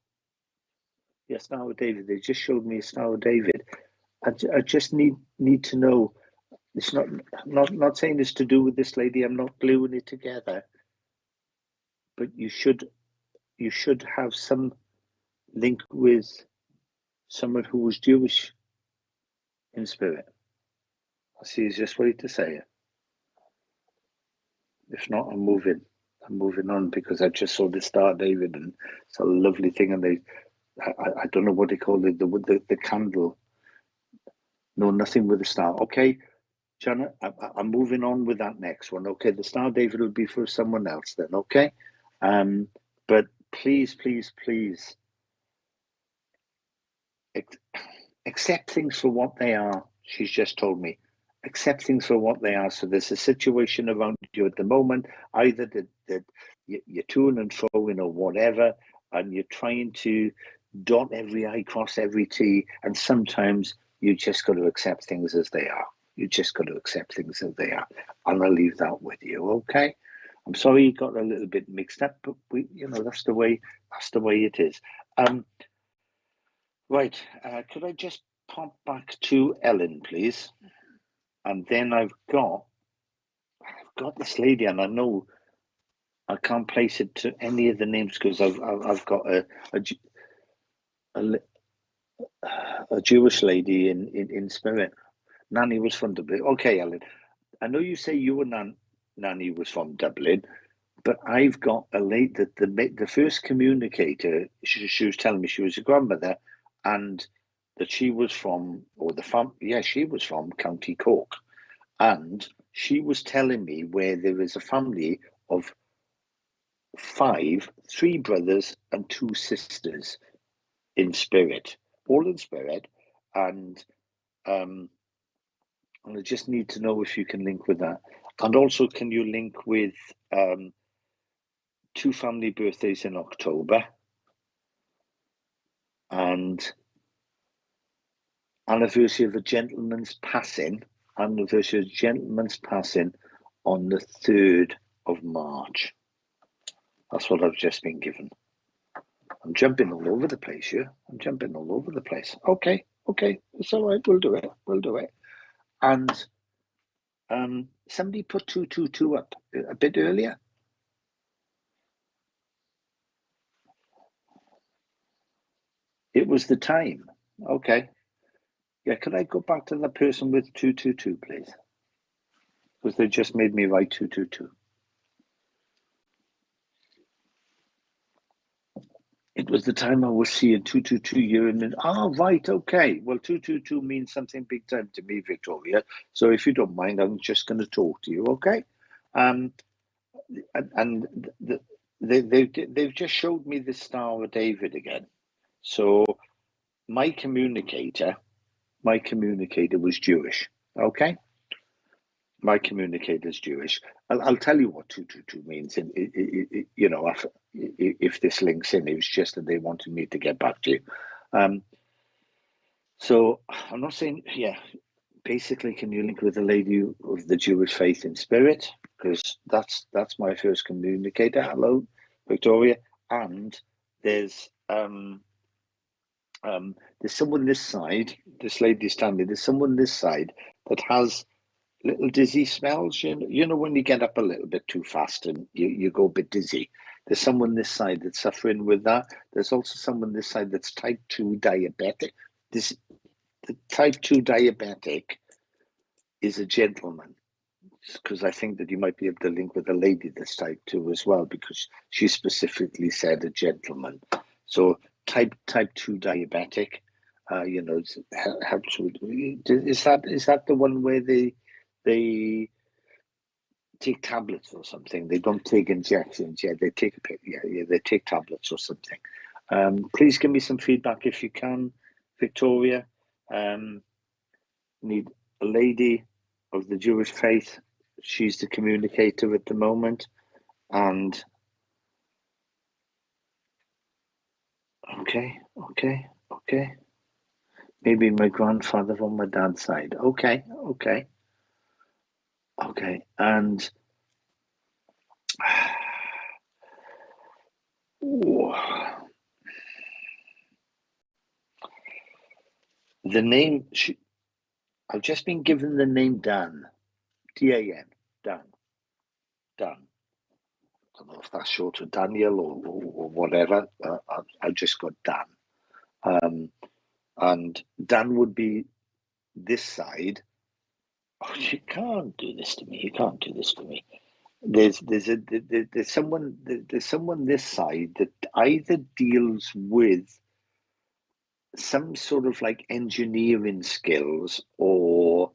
Yeah, Star of David. They just showed me a Star of David. I just need to know. It's not saying it's to do with this lady. I'm not gluing it together. But you should have some link with someone who was Jewish in spirit. I see it's just wait to say it. If not, I'm moving on, because I just saw the Star of David, and it's a lovely thing. And I don't know what they call it, the candle. No, nothing with the star. Okay, Jana, I'm moving on with that next one. Okay, the Star of David will be for someone else then. Okay, but please, accept things for what they are. She's just told me. Accept things for what they are. So there's a situation around you at the moment, either that you're to and froing or whatever, and you're trying to dot every I, cross every T, and sometimes you just got to accept things as they are. You just got to accept things as they are. And I'll leave that with you, okay? I'm sorry you got a little bit mixed up, but that's the way it is. Right, could I just pop back to Ellen, please? And then I've got this lady, and I know I can't place it to any of the names because I've got a Jewish lady in spirit. Nanny was from Dublin. Okay, Ellen, I know you say your Nanny was from Dublin, but I've got a lady that the first communicator. She was telling me she was a grandmother, and that she was from, or the fam. Yeah, she was from County Cork, and she was telling me where there is a family of 5, 3 brothers and 2 sisters in spirit, all in spirit, and I just need to know if you can link with that, and also can you link with 2 family birthdays in October, and anniversary of a gentleman's passing on the 3rd of March. That's what I've just been given. I'm jumping all over the place here. Okay, it's all right. We'll do it. And somebody put 222 up a bit earlier. It was the time. Okay. Yeah, could I go back to the person with 222, please? Because they just made me write 222. It was the time I was seeing 222 year in. Right, okay. Well, 222 means something big time to me, Victoria. So if you don't mind, I'm just going to talk to you, okay? And they've just showed me the Star of David again. So my communicator was Jewish, okay? My communicator is Jewish. I'll tell you what 222 means. If this links in, it was just that they wanted me to get back to you. So I'm not saying, basically, can you link with a lady of the Jewish faith in spirit? Because that's my first communicator. Hello, Victoria. And there's someone this side. This lady standing. There's someone this side that has little dizzy smells. You know when you get up a little bit too fast and you go a bit dizzy. There's someone this side that's suffering with that. There's also someone this side that's type 2 diabetic. The type 2 diabetic is a gentleman, because I think that you might be able to link with a lady that's type 2 as well, because she specifically said a gentleman. So type 2 diabetic, helps with. Is that the one where they take tablets or something? They don't take injections. Yeah, they take they take tablets or something. Please give me some feedback if you can, Victoria. Need a lady of the Jewish faith. She's the communicator at the moment. And okay. Maybe my grandfather on my dad's side. Okay. And the name, I've just been given the name Dan. D-A-N. Dan. I don't know if that's short for Daniel or whatever. I just got Dan. And Dan would be this side. Oh, you can't do this to me. There's someone this side that either deals with some sort of like engineering skills, or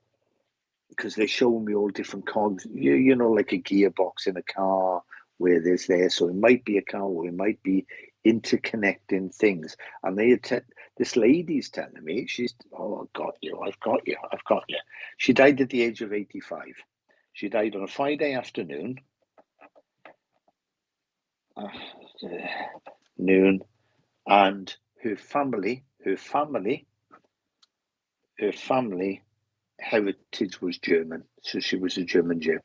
because they show me all different cogs, like a gearbox in a car where there's there. So it might be a car, or it might be interconnecting things. And this lady's telling me, I've got you. She died at the age of 85. She died on a Friday afternoon. Noon. And her family her family heritage was German, so she was a German Jew.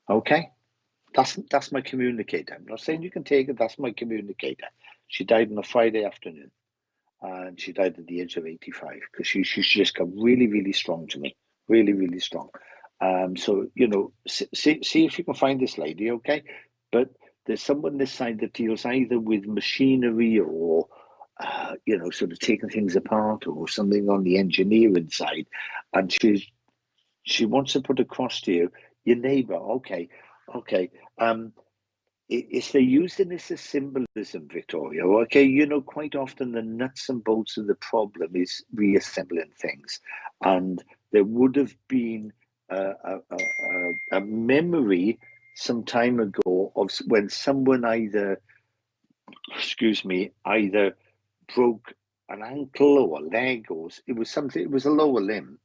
Okay, that's my communicator. I'm not saying you can take it. That's my communicator. She died on a Friday afternoon, and she died at the age of 85 because she's just got really, really strong to me, really, really strong. So see if you can find this lady, okay? But there's someone this side that deals either with machinery or sort of taking things apart or something on the engineering side, and she wants to put across to you, your neighbour, okay. If they're using this as symbolism, Victoria, okay, quite often the nuts and bolts of the problem is reassembling things. And there would have been a memory some time ago of when someone either broke an ankle or a leg, or it was a lower limb,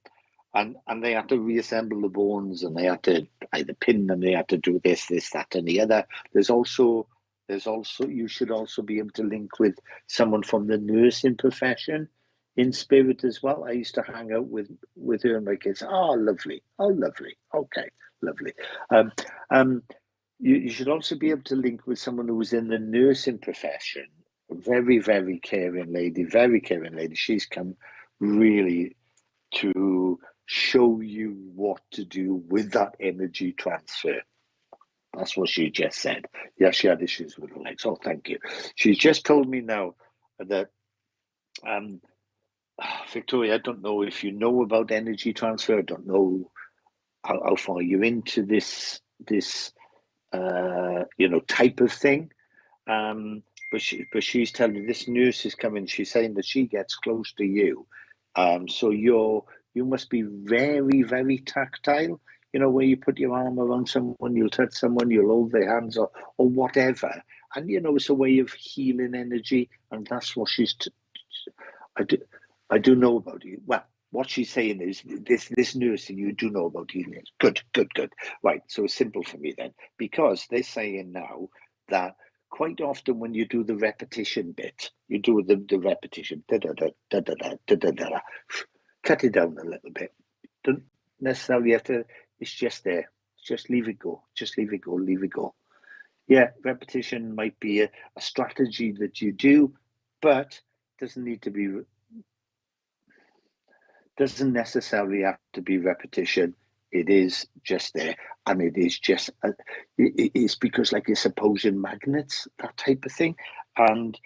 and they had to reassemble the bones, and they had to either pin them, they had to do this, that, and the other. There's also you should also be able to link with someone from the nursing profession in spirit as well. I used to hang out with her and my kids. Oh, lovely. Okay, lovely. You should also be able to link with someone who was in the nursing profession. Very, very caring lady, very caring lady. She's come really to show you what to do with that energy transfer. That's what she just said. Yeah, she had issues with her legs. Oh, thank you. She's just told me now that, Victoria, I don't know if you know about energy transfer. I don't know how far you're into this type of thing. But she's telling me this nurse is coming. She's saying that she gets close to you. So you must be very, very tactile. Where you put your arm around someone, you'll touch someone, you'll hold their hands or whatever. And it's a way of healing energy, and that's what I do know about you. Well, what she's saying is this nurse you do know about healing. Good. Right. So it's simple for me then, because they're saying now that quite often when you do the repetition bit, you do the repetition, cut it down a little bit. Don't necessarily have to, it's just there. Just leave it go. Leave it go. Yeah, repetition might be a strategy that you do, but doesn't necessarily have to be repetition. It is just there, and it is just it's because like it's opposing magnets, that type of thing, and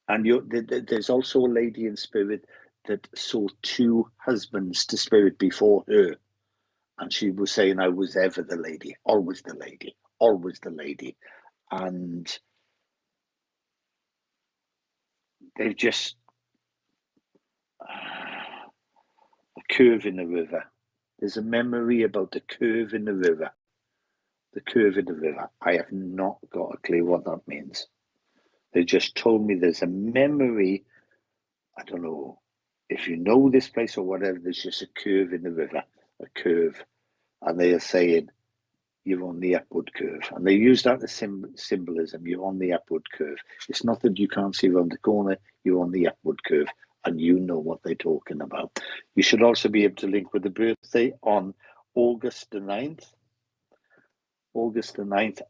there's also a lady in spirit that saw two husbands to spirit before her, and she was saying, I was ever the lady, always the lady, and they've just a curve in the river. There's a memory about the curve in the river. The curve in the river. I have not got a clue what that means. They just told me there's a memory. I don't know if you know this place or whatever. There's just a curve in the river, a curve. And they are saying, you're on the upward curve. And they use that as symbolism. You're on the upward curve. It's not that you can't see around the corner. You're on the upward curve. And you know what they're talking about. You should also be able to link with the birthday on August the 9th.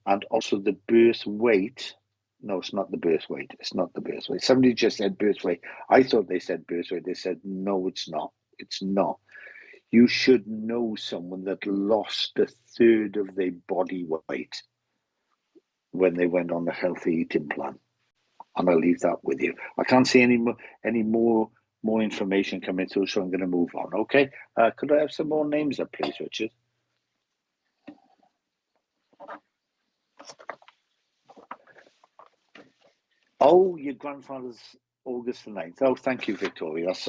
And also the birth weight. No, it's not the birth weight. Somebody just said birth weight. I thought they said birth weight. They said, no, it's not. It's not. You should know someone that lost a third of their body weight when they went on the healthy eating plan. And I'll leave that with you. I can't see any more information coming through, so I'm going to move on. Okay. Could I have some more names up, please, Richard? Oh, your grandfather's August the 9th. Oh, thank you, Victoria. That's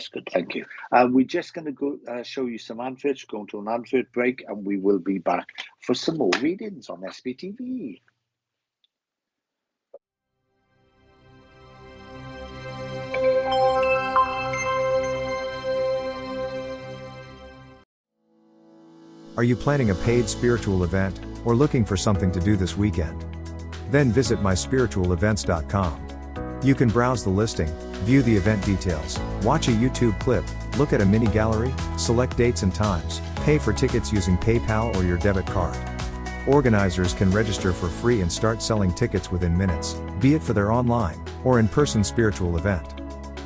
good. Thank you. We're just going to go show you some adverts, go into an advert break, and we will be back for some more readings on SBTV. Are you planning a paid spiritual event, or looking for something to do this weekend? Then visit myspiritualevents.com. You can browse the listing, view the event details, watch a YouTube clip, look at a mini gallery, select dates and times, pay for tickets using PayPal or your debit card. Organizers can register for free and start selling tickets within minutes, be it for their online or in-person spiritual event.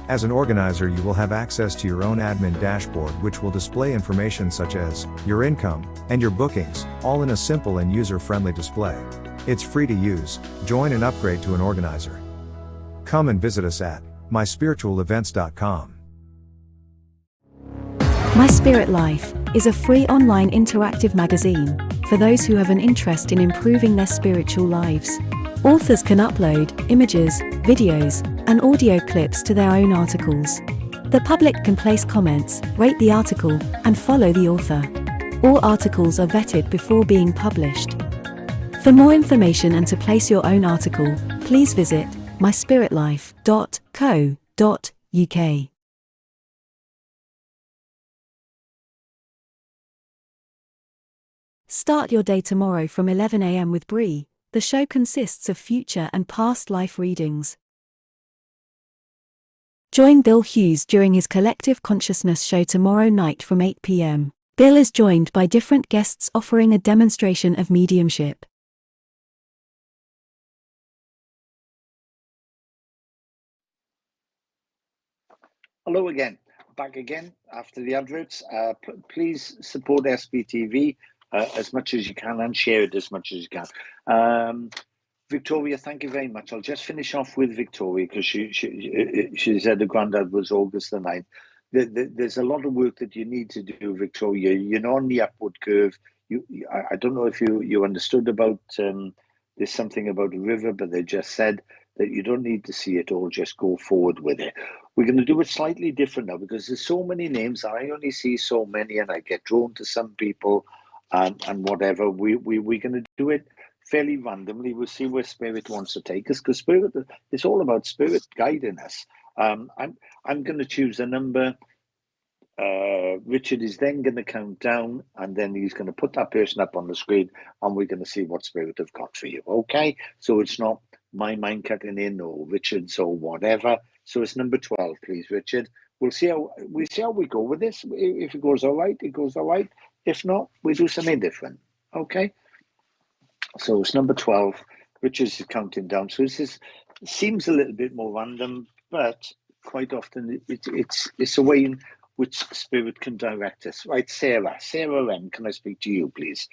As an organizer, you will have access to your own admin dashboard, which will display information such as your income and your bookings, all in a simple and user-friendly display. It's free to use. Join and upgrade to an organizer. Come and visit us at myspiritualevents.com. My Spirit Life is a free online interactive magazine for those who have an interest in improving their spiritual lives. Authors can upload images, videos, and audio clips to their own articles. The public can place comments, rate the article, and follow the author. All articles are vetted before being published. For more information and to place your own article, please visit myspiritlife.co.uk. Start your day tomorrow from 11 a.m. with Bree. The show consists of future and past life readings. Join Bill Hughes during his Collective Consciousness show tomorrow night from 8 p.m. Bill is joined by different guests offering a demonstration of mediumship. Hello again, back again after the adverts. Please support SBTV as much as you can and share it as much as you can. Victoria, thank you very much. I'll just finish off with Victoria because she said her granddad was August the 9th. There's a lot of work that you need to do, Victoria. You're on the upward curve. I don't know if you understood about, there's something about a river, but they just said that you don't need to see it all, just go forward with it. We're going to do it slightly different now because there's so many names. I only see so many and I get drawn to some people and whatever. We're going to do it fairly randomly. We'll see where Spirit wants to take us because Spirit, it's all about Spirit guiding us. I'm going to choose a number. Richard is then going to count down and then he's going to put that person up on the screen and we're going to see what Spirit have got for you. Okay, so it's not my mind cutting in or Richard's or whatever. So it's number 12, please, Richard. We'll see how we go with this. If it goes all right, it goes all right. If not, we do something different. Okay. So it's number 12. Richard's counting down. So this seems a little bit more random, but quite often it's a way in which Spirit can direct us. Right, Sarah M, can I speak to you, please?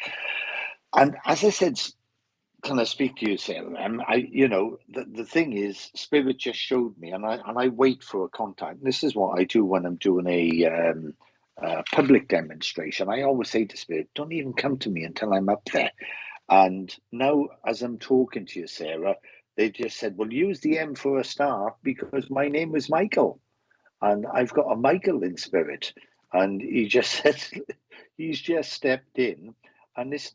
And as I said, can I speak to you, Sarah M? The thing is, Spirit just showed me, and I wait for a contact. This is what I do when I'm doing a public demonstration. I always say to Spirit, don't even come to me until I'm up there. And now, as I'm talking to you, Sarah, they just said, well, use the M for a start because my name is Michael. And I've got a Michael in Spirit. And he just said, he's just stepped in. And this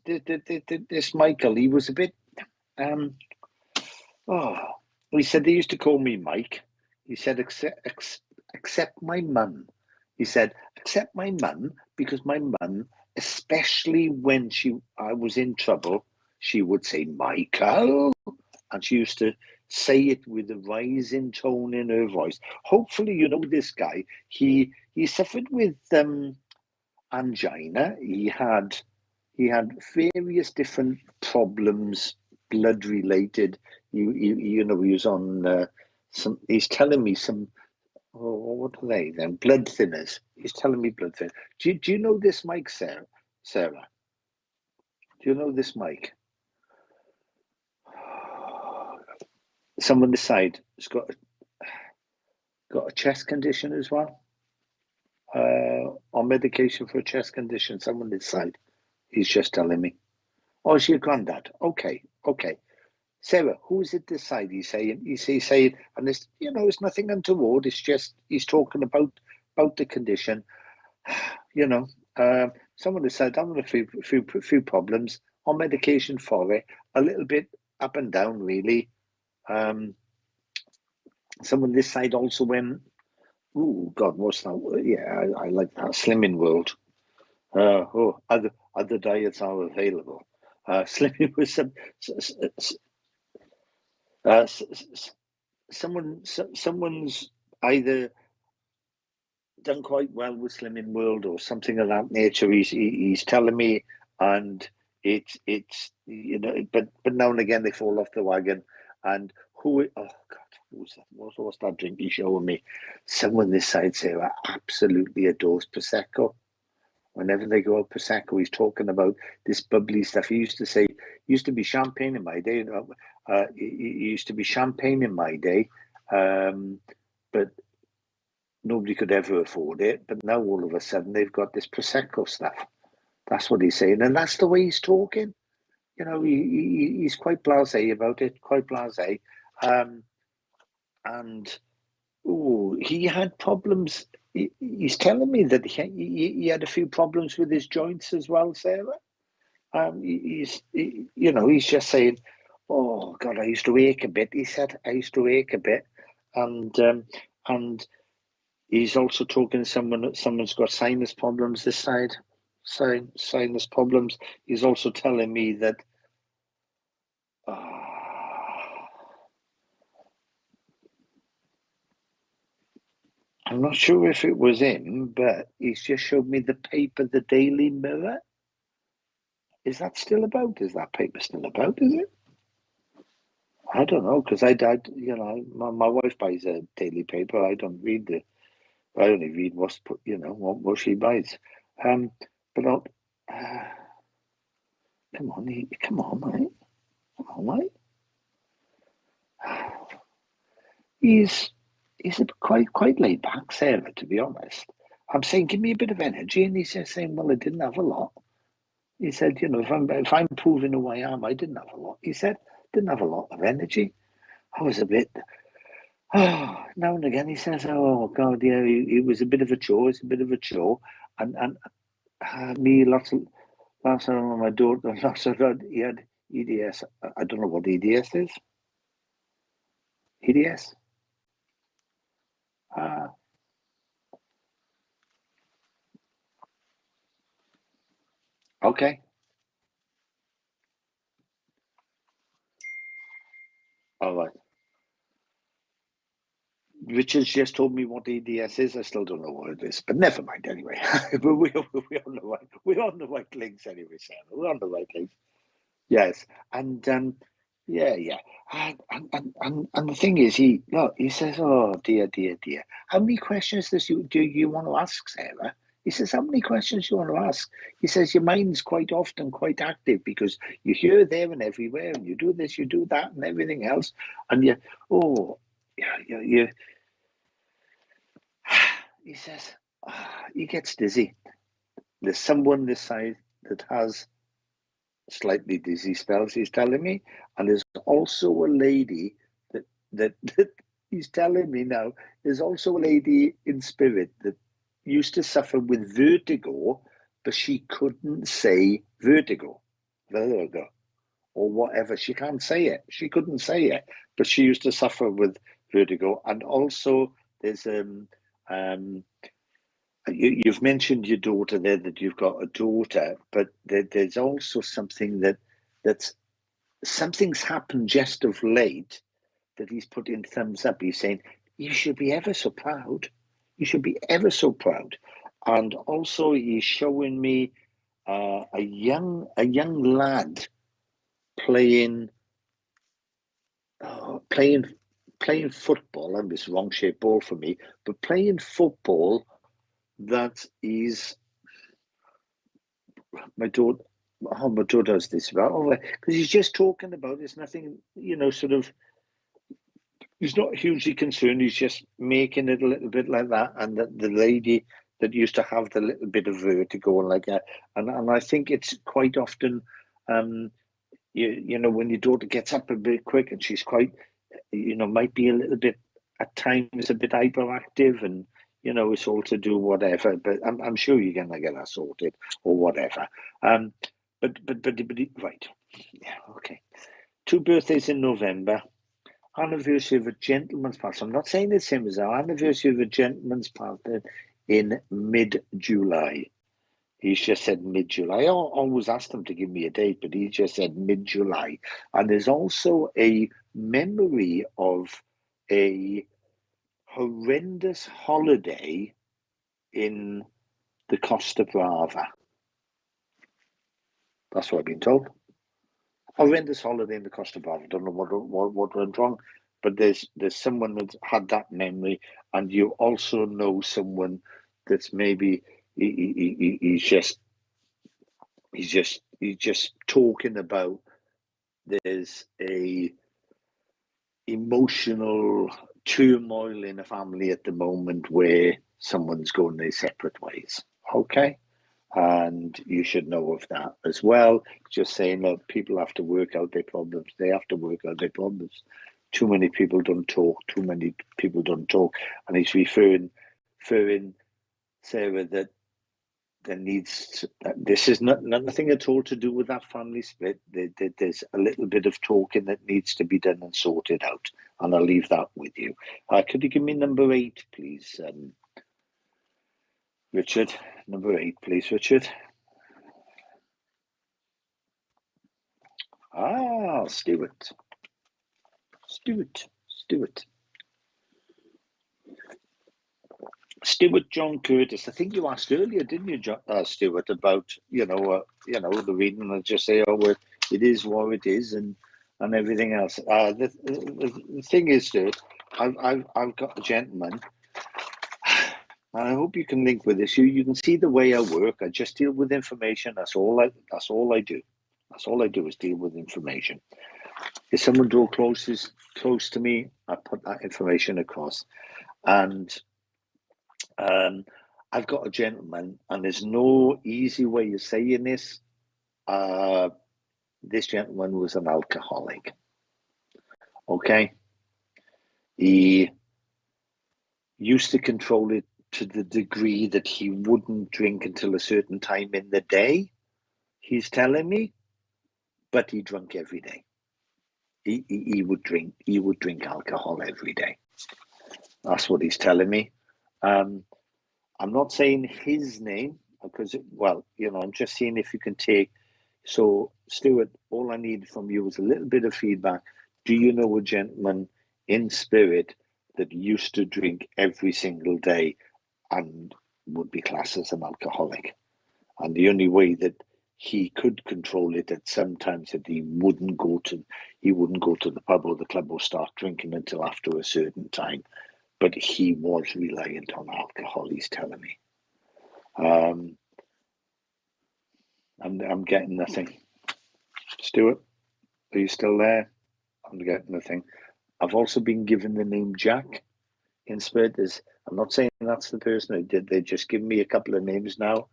Michael, he was a bit, he said they used to call me Mike. He said, accept my mum. He said, accept my mum because my mum, especially when I was in trouble, she would say, Michael. And she used to say it with a rising tone in her voice. Hopefully, you know this guy. He suffered with angina. He had various different problems, blood related. He was on some. He's telling me some. Oh, what are they then? Blood thinners. He's telling me blood thinners. Do you know this Mike, Sarah? Sarah, do you know this Mike? Someone this side has got a chest condition as well. On medication for a chest condition. Someone this side. He's just telling me. Oh, it's your granddad. Okay. Sarah, who is it this side? He's saying, and it's it's nothing untoward. It's just he's talking about the condition. Someone has said I'm having a few problems on medication for it, a little bit up and down, really. Someone this side also went, oh God, what's that? Yeah, I like that. Slimming World. Other diets are available. Slimming with someone's either done quite well with Slimming World or something of that nature. He's telling me, and it's but now and again they fall off the wagon. And oh God, what's that drink he's showing me? Someone this side, Sarah, absolutely adores Prosecco. Whenever they go out Prosecco, he's talking about this bubbly stuff. He used to say, used to be champagne in my day. It used to be champagne in my day, but nobody could ever afford it. But now all of a sudden they've got this Prosecco stuff. That's what he's saying, and that's the way he's talking. He's quite blasé about it, quite blasé. And he had problems. He's telling me that he had a few problems with his joints as well, Sarah. He's just saying, "Oh God, I used to ache a bit." He said, "I used to ache a bit," and he's also talking to someone's got sinus problems this side, sinus problems. He's also telling me that. I'm not sure if it was him, but he's just showed me the paper, the Daily Mirror. Is that still about? Is that paper still about, is it? I don't know, because my wife buys a daily paper. I don't read I only read what's put, what she buys. But I'll, come on, mate. Come on, mate. He's quite laid back, Sarah, to be honest. I'm saying, give me a bit of energy, and he's just saying, well, I didn't have a lot. He said, if I'm proving who I am, I didn't have a lot. He said, didn't have a lot of energy. I was a bit. Now and again, he says, oh God, yeah, it was a bit of a chore. It's a bit of a chore, and me lots of my daughter, lots of he had EDS. I don't know what EDS is. EDS. Okay. All right. Richard's just told me what EDS is. I still don't know what it is, but never mind anyway. But we're on the right links anyway, Sarah. We're on the right links. Yes, and yeah. And the thing is, he says, oh dear. How many questions do you want to ask, Sarah? He says, how many questions do you want to ask? He says, your mind's quite often quite active because you're here, there, and everywhere, and you do this, you do that, and everything else, and you. He says, he gets dizzy. There's someone this side that has slightly dizzy spells, he's telling me, and there's also a lady that he's telling me now, there's also a lady in spirit that used to suffer with vertigo, but she couldn't say vertigo or whatever. She can't say it. She couldn't say it, but she used to suffer with vertigo. And also there's you've mentioned your daughter there, that you've got a daughter, but there's also something something's happened just of late that he's putting thumbs up. He's saying, you should be ever so proud. You should be ever so proud. And also he's showing me a young lad playing football. And it's wrong shaped ball for me, but playing football that is my daughter does this about, because he's just talking about it's nothing, sort of, he's not hugely concerned, he's just making it a little bit like that, and that the lady that used to have the little bit of vertigo like that, and I think it's quite often when your daughter gets up a bit quick and she's quite, might be a little bit at times a bit hyperactive, and it's all to do whatever, but I'm sure you're gonna get that sorted or whatever. But right, yeah, okay. 2 birthdays in November, anniversary of a gentleman's party. I'm not saying it's him, as our anniversary of a gentleman's party in mid-July. He's just said mid-July. I always asked him to give me a date, but he just said mid-July. And there's also a memory of a horrendous holiday in the Costa Brava. That's what I've been told. Horrendous holiday in the Costa Brava. I don't know what went wrong, but there's someone that's had that memory, and you also know someone that's maybe he's just talking about there's a emotional turmoil in a family at the moment where someone's going their separate ways. Okay. And you should know of that as well. Just saying, look, people have to work out their problems. They have to work out their problems. Too many people don't talk. Too many people don't talk. And he's referring Sarah, that there needs to, this is nothing at all to do with that family split. There's a little bit of talking that needs to be done and sorted out. And I'll leave that with you. Could you give me number 8, please, Richard? Number 8, please, Richard. Stuart. Stuart John Curtis. I think you asked earlier, didn't you, Stuart, about the reading, and just say, well, it is what it is, and everything else. The thing is, Stuart, I've got a gentleman. And I hope you can link with this. You can see the way I work. I just deal with information. That's all I do. That's all I do is deal with information. If someone draws close to me, I put that information across. And I've got a gentleman, and there's no easy way of saying this. This gentleman was an alcoholic. Okay? He used to control it to the degree that he wouldn't drink until a certain time in the day, he's telling me, but he drank every day. He would drink alcohol every day. That's what he's telling me. I'm not saying his name because, I'm just seeing if you can take. So, Stuart, all I need from you is a little bit of feedback. Do you know a gentleman in spirit that used to drink every single day and would be classed as an alcoholic? And the only way that he could control it at some times that he wouldn't go to the pub or the club or start drinking until after a certain time. But he was reliant on alcohol, he's telling me. I'm getting nothing. Stuart, are you still there? I'm getting nothing. I've also been given the name Jack in spirit. I'm not saying that's the person who did. They just give me a couple of names now.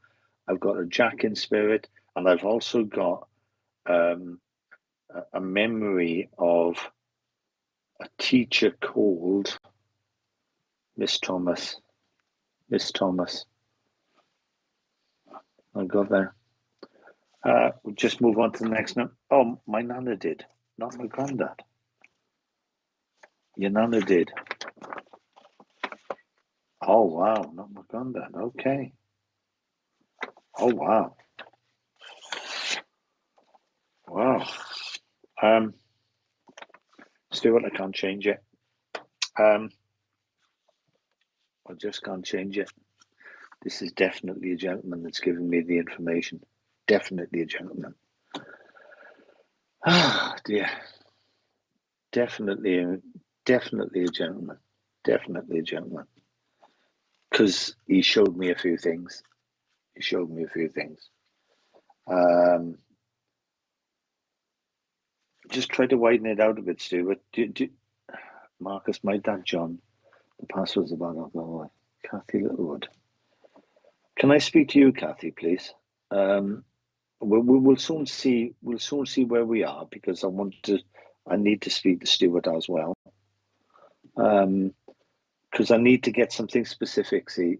I've got a Jack in spirit, and I've also got a memory of a teacher called Miss Thomas. I got there. We'll just move on to the next one. Oh, my nana did, not my granddad. Your nana did. Oh, wow, not my granddad. Okay. Oh, wow. Wow. Stuart, I can't change it. I just can't change it. This is definitely a gentleman that's given me the information. Definitely a gentleman. Ah, dear. Definitely a gentleman. Definitely a gentleman. Because he showed me a few things. Just try to widen it out a bit, Stuart. Marcus, my dad, John, the password's about alcohol. Kathy Littlewood. Can I speak to you, Kathy, please? We'll soon see. We'll soon see where we are because I need to speak to Stuart as well. Because I need to get something specific. See,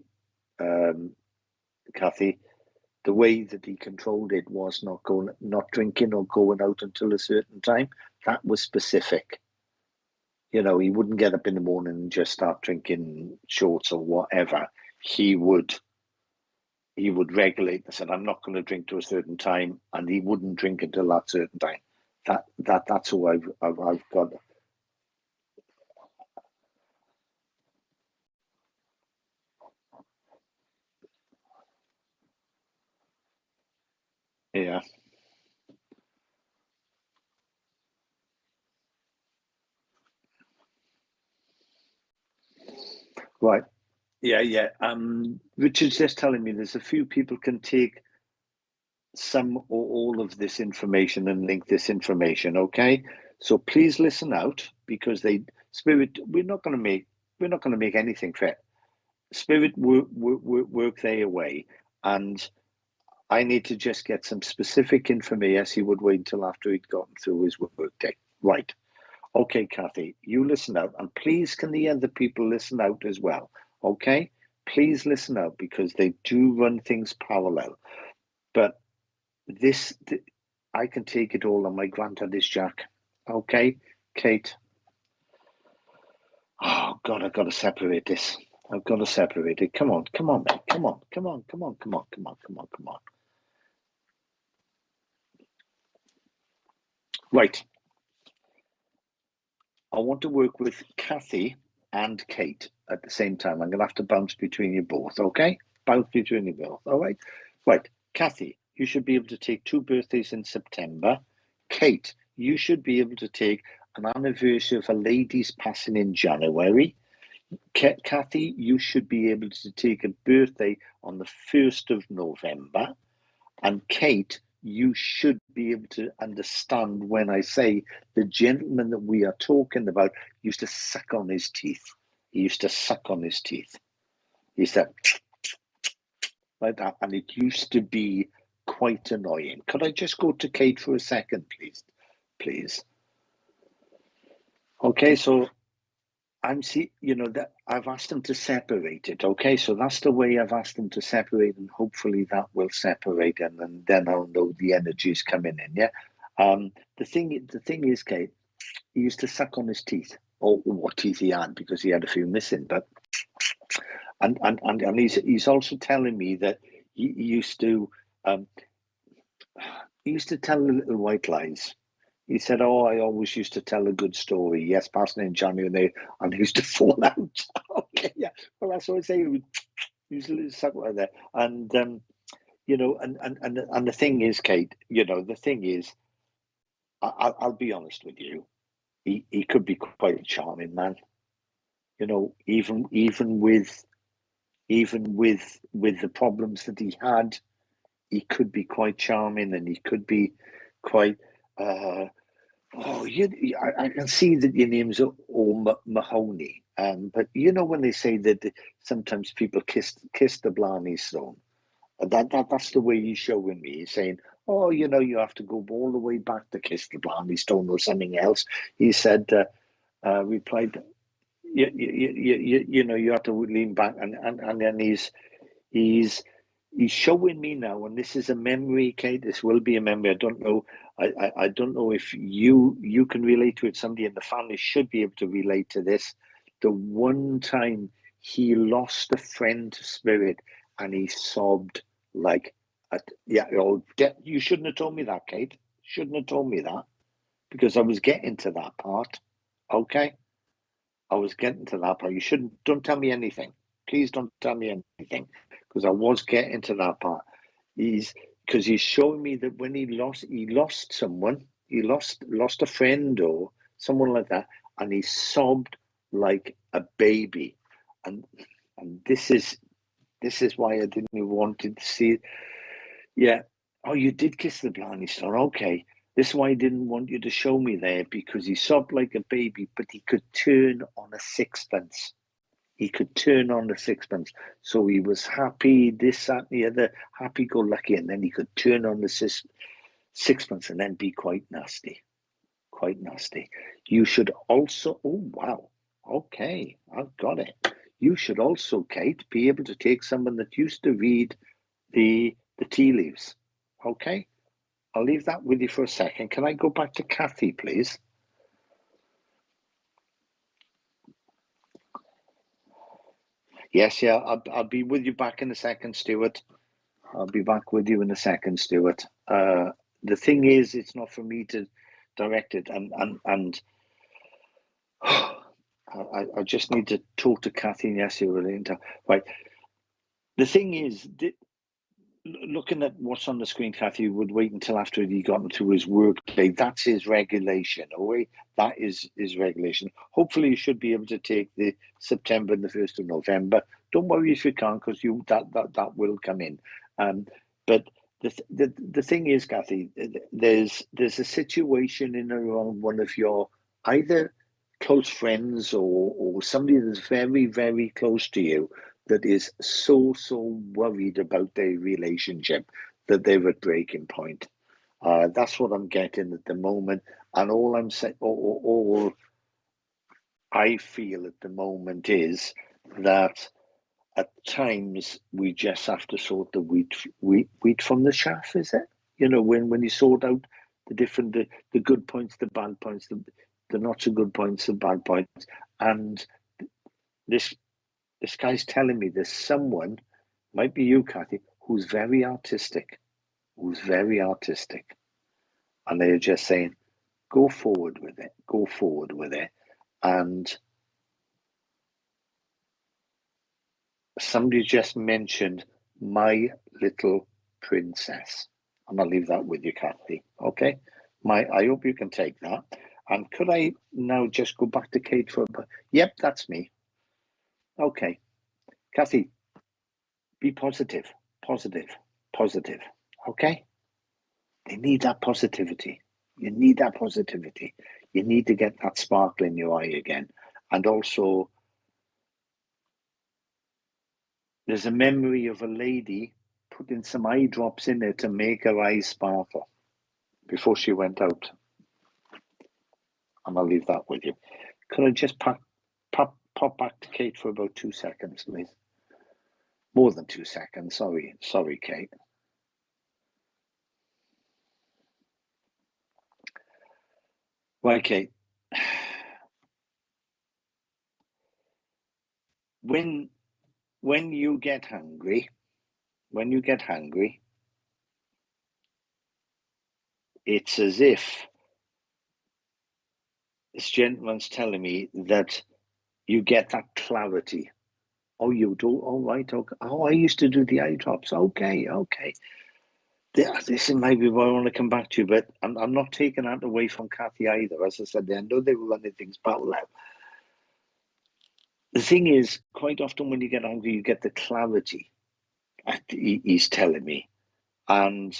Kathy, the way that he controlled it was not drinking or going out until a certain time. That was specific. He wouldn't get up in the morning and just start drinking shorts or whatever. He would regulate and said, I'm not going to drink to a certain time, and he wouldn't drink until that certain time. That's who I've got. Yeah. Right. Yeah, yeah. Richard's just telling me there's a few people can take some or all of this information and link this information. Okay, so please listen out because they spirit. We're not going to make anything fit. Spirit work their way, and I need to just get some specific information. Yes, he would wait until after he'd gotten through his work day. Right. Okay, Kathy, you listen out, and please can the other people listen out as well? Okay, please listen out because they do run things parallel. But this, I can take it all on my granddaddy's jack. Okay, Kate. Oh God, I've got to separate this. I've got to separate it. Come on, mate. Come on, come on, come on, come on, come on, come on, come on. Right. I want to work with Kathy and Kate at the same time. I'm going to have to bounce between you both, okay? Bounce between you both, all right? Right, Kathy, you should be able to take 2 birthdays in September. Kate, you should be able to take an anniversary of a lady's passing in January. Kathy, you should be able to take a birthday on the 1st of November. And Kate, you should be able to understand when I say the gentleman that we are talking about used to suck on his teeth. He used to suck on his teeth. He said like that, and it used to be quite annoying. Could I just go to Kate for a second, please? Please. Okay, so that I've asked them to separate it. Okay, so that's the way I've asked them to separate, and hopefully that will separate, and then I'll know the energy is coming in. Yeah. The thing is, Kate, he used to suck on his teeth, or what teeth he had, because he had a few missing. But and he's also telling me that he used to tell the little white lies. He said, "Oh, I always used to tell a good story. Yes, passing in January, and they used to fall out." Okay, yeah. Well, that's what I say. He used to suck like that, and and the thing is, Kate, the thing is, I'll be honest with you. He could be quite a charming man. Even with the problems that he had, he could be quite charming, and he could be quite. Oh, I can see that your name's Mahoney, but when they say that sometimes people kiss the Blarney Stone, that's the way he's showing me. He's saying, "Oh, you have to go all the way back to kiss the Blarney Stone or something else." He said, replied, you have to lean back, and then he's showing me now, and this is a memory, Kate. This will be a memory. I don't know. I don't know if you can relate to it. Somebody in the family should be able to relate to this. The one time he lost a friend to spirit, and he sobbed like, yeah. You shouldn't have told me that, Kate. Shouldn't have told me that, because I was getting to that part. Okay. I was getting to that part. Don't tell me anything. Please don't tell me anything, because I was getting to that part. Because he's showing me that when he lost someone, he lost a friend or someone like that, and he sobbed like a baby. And this is why I didn't want to see it. Yeah. Oh, you did kiss the Blarney Stone. Okay. This is why I didn't want you to show me there, because he sobbed like a baby, but he could turn on a sixpence. He could turn on a sixpence. So he was happy, this, that, and the other, happy go lucky, and then he could turn on the sixpence and then be quite nasty. Quite nasty. You should also, oh, wow. Okay, I've got it. You should also, Kate, be able to take someone that used to read the tea leaves. Okay? I'll leave that with you for a second. Can I go back to Kathy, please? Yes, yeah, I'll be with you back in a second, Stuart. I'll be back with you in a second, Stuart. The thing is, it's not for me to direct it, and I just need to talk to Kathy and yes, you're right. The thing is, looking at what's on the screen, Kathy would wait until after he got into his work day. That's his regulation. That is his regulation. Hopefully, you should be able to take the September and the 1st of November. Don't worry if you can't, because that will come in. But the thing is, Kathy, there's a situation in around one of your either close friends or somebody that's very, very close to you that is so worried about their relationship that they're at breaking point. That's what I'm getting at the moment, and all I'm saying, all I feel at the moment is that at times we just have to sort the wheat from the chaff. Is it? When you sort out the different the good points, the bad points, the not so good points, the bad points, and this guy's telling me there's someone, might be you, Kathy, who's very artistic, and they're just saying, go forward with it, and somebody just mentioned My Little Princess, and I'll leave that with you, Kathy. Okay, I hope you can take that. And could I now just go back to Kate for a... Yep, that's me. Okay, Kathy, be positive. Okay, they need that positivity. You need that positivity. You need to get that sparkle in your eye again. And also, there's a memory of a lady putting some eye drops in there to make her eyes sparkle before she went out. And I'll leave that with you. Could I just pop back to Kate for about 2 seconds, please? More than 2 seconds. Sorry, Kate. Right, Kate. When you get hungry, it's as if this gentleman's telling me that you get that clarity. Oh, you do? All right. Okay. Oh, I used to do the eye drops. Okay. This is maybe where I want to come back to, but I'm not taking that away from Kathy either. As I said, I know they were running things parallel. The thing is, quite often when you get angry, you get the clarity. He's telling me, and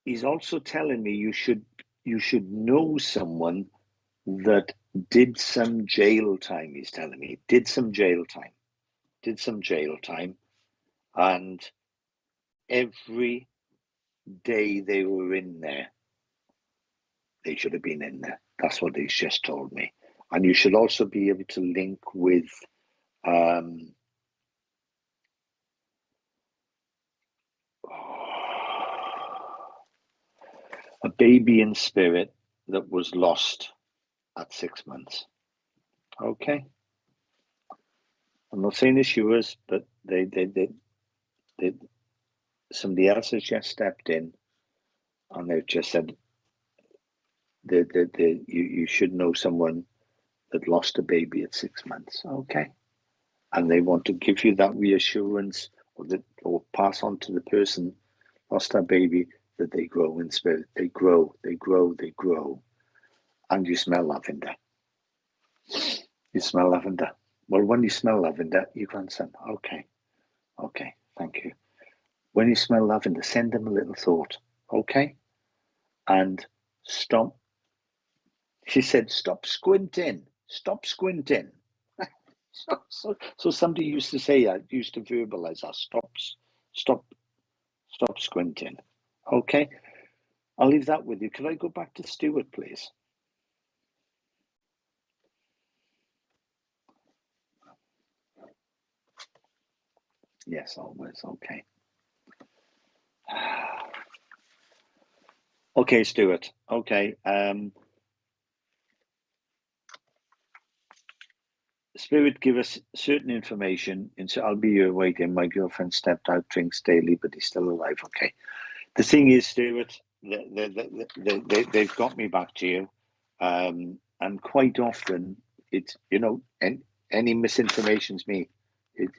he's also telling me you should know someone that did some jail time. He's telling me did some jail time, and every day they were in there, they should have been in there. That's what he's just told me. And you should also be able to link with a baby in spirit that was lost at 6 months. Okay. I'm not saying it's yours, but they somebody else has just stepped in, and they've just said you should know someone that lost a baby at 6 months. Okay. And they want to give you that reassurance, or pass on to the person lost that baby, that they grow in spirit. They grow. And you smell lavender. Well, when you smell lavender, your grandson. Okay, thank you. When you smell lavender, send them a little thought. Okay? And stop. She said, stop squinting. So somebody used to say that, used to verbalize that. Stop squinting. Okay? I'll leave that with you. Could I go back to Stuart, please? Yes, always. Okay. Okay, Stuart. Okay. Spirit give us certain information, and so I'll be here waiting. My girlfriend stepped out, drinks daily, but he's still alive. Okay. The thing is, Stuart, they've got me back to you, and quite often it's any misinformation's me.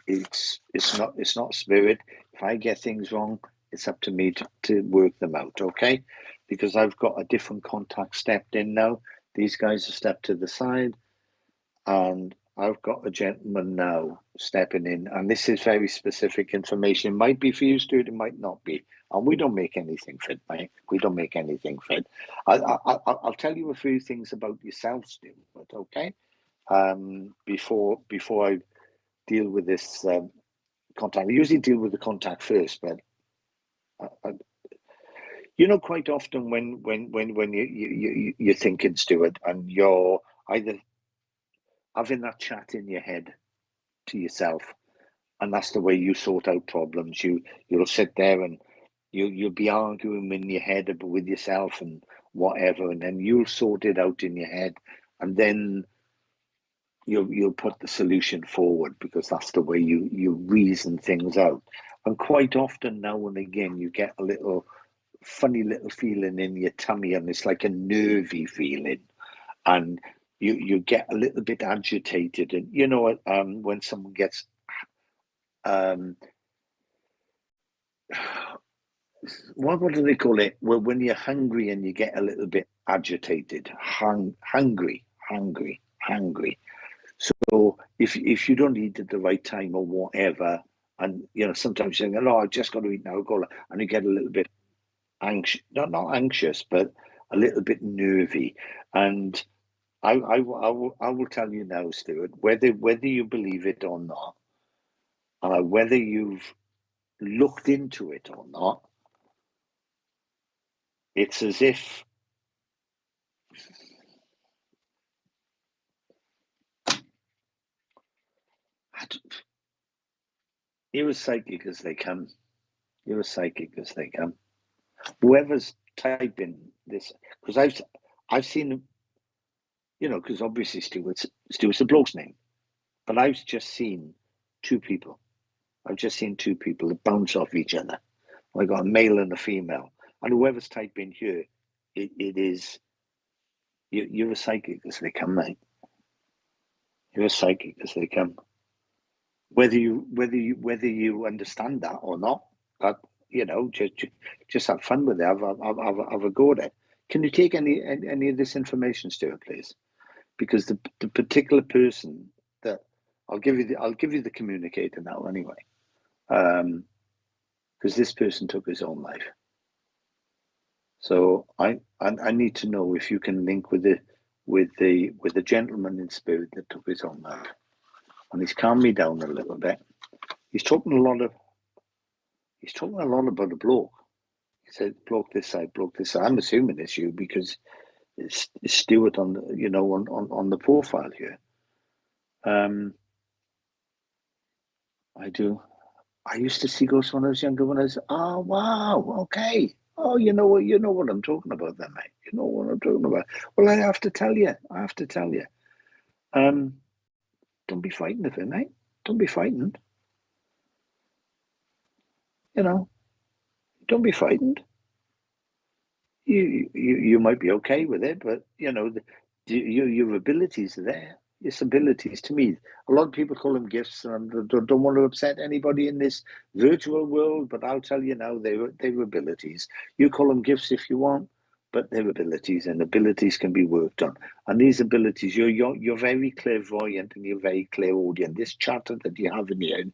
it's not spirit. If I get things wrong, it's up to me to work them out, okay? Because I've got a different contact stepped in now. These guys are stepped to the side, and I've got a gentleman now stepping in, and this is very specific information. It might be for you, Stuart, it might not be. And we don't make anything fit, mate. We don't make anything fit. I'll tell you a few things about yourself, Stuart, okay? Before I deal with this contact. I usually deal with the contact first, but you know, quite often when you're thinking, Stuart, and you're either having that chat in your head to yourself, and that's the way you sort out problems. You'll sit there and you'll be arguing in your head with yourself and whatever, and then you'll sort it out in your head, and then you'll put the solution forward, because that's the way you reason things out. And quite often, now and again, you get a little funny little feeling in your tummy, and it's like a nervy feeling, and you get a little bit agitated. And you know, when someone gets what do they call it? Well, when you're hungry and you get a little bit agitated, hungry. So if you don't eat at the right time or whatever, and you know, sometimes you're thinking, oh, I've just got to eat now, and you get a little bit anxious, not anxious, but a little bit nervy. And I will tell you now, Stuart, whether you believe it or not, whether you've looked into it or not, it's as if you're as psychic as they come. You're as psychic as they come. Whoever's typing this, because I've seen, you know, because obviously Stuart's a bloke's name, but I've just seen two people. I've just seen two people that bounce off each other. I got a male and a female, and whoever's typing here, it is you're as psychic as they come, mate. You're as psychic as they come. Whether you understand that or not, that, you know, just have fun with it. Have a go at it. Can you take any of this information, Stuart, please? Because the particular person that I'll give you the communicator now anyway, because this person took his own life. So I need to know if you can link with the gentleman in spirit that took his own life, and he's calmed me down a little bit. He's talking a lot about a bloke. He said, bloke this side, bloke this side. I'm assuming it's you, because it's Stuart on the, you know, on the profile here. I used to see ghosts when I was younger. When I was, oh wow, okay. Oh, you know what I'm talking about, then, mate. You know what I'm talking about. Well, I have to tell you. Don't be frightened of it, mate. Don't be frightened. You know, don't be frightened. You might be okay with it, but you know, your abilities are there. It's abilities. To me, a lot of people call them gifts, and don't want to upset anybody in this virtual world, but I'll tell you now, they're abilities. You call them gifts if you want, but they're abilities, and abilities can be worked on. And these abilities, you're very clairvoyant and you're very clairaudient. This chatter that you have in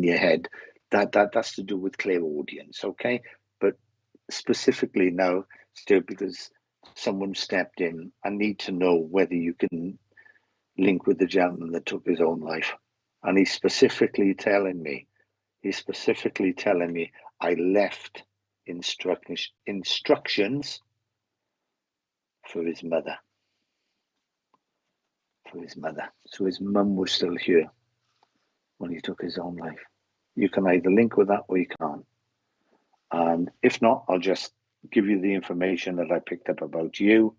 your head, that's to do with clairaudience, okay? But specifically now, still, because someone stepped in, I need to know whether you can link with the gentleman that took his own life. And he's specifically telling me, I left instructions for his mother. So his mum was still here when he took his own life. You can either link with that or you can't. And if not, I'll just give you the information that I picked up about you.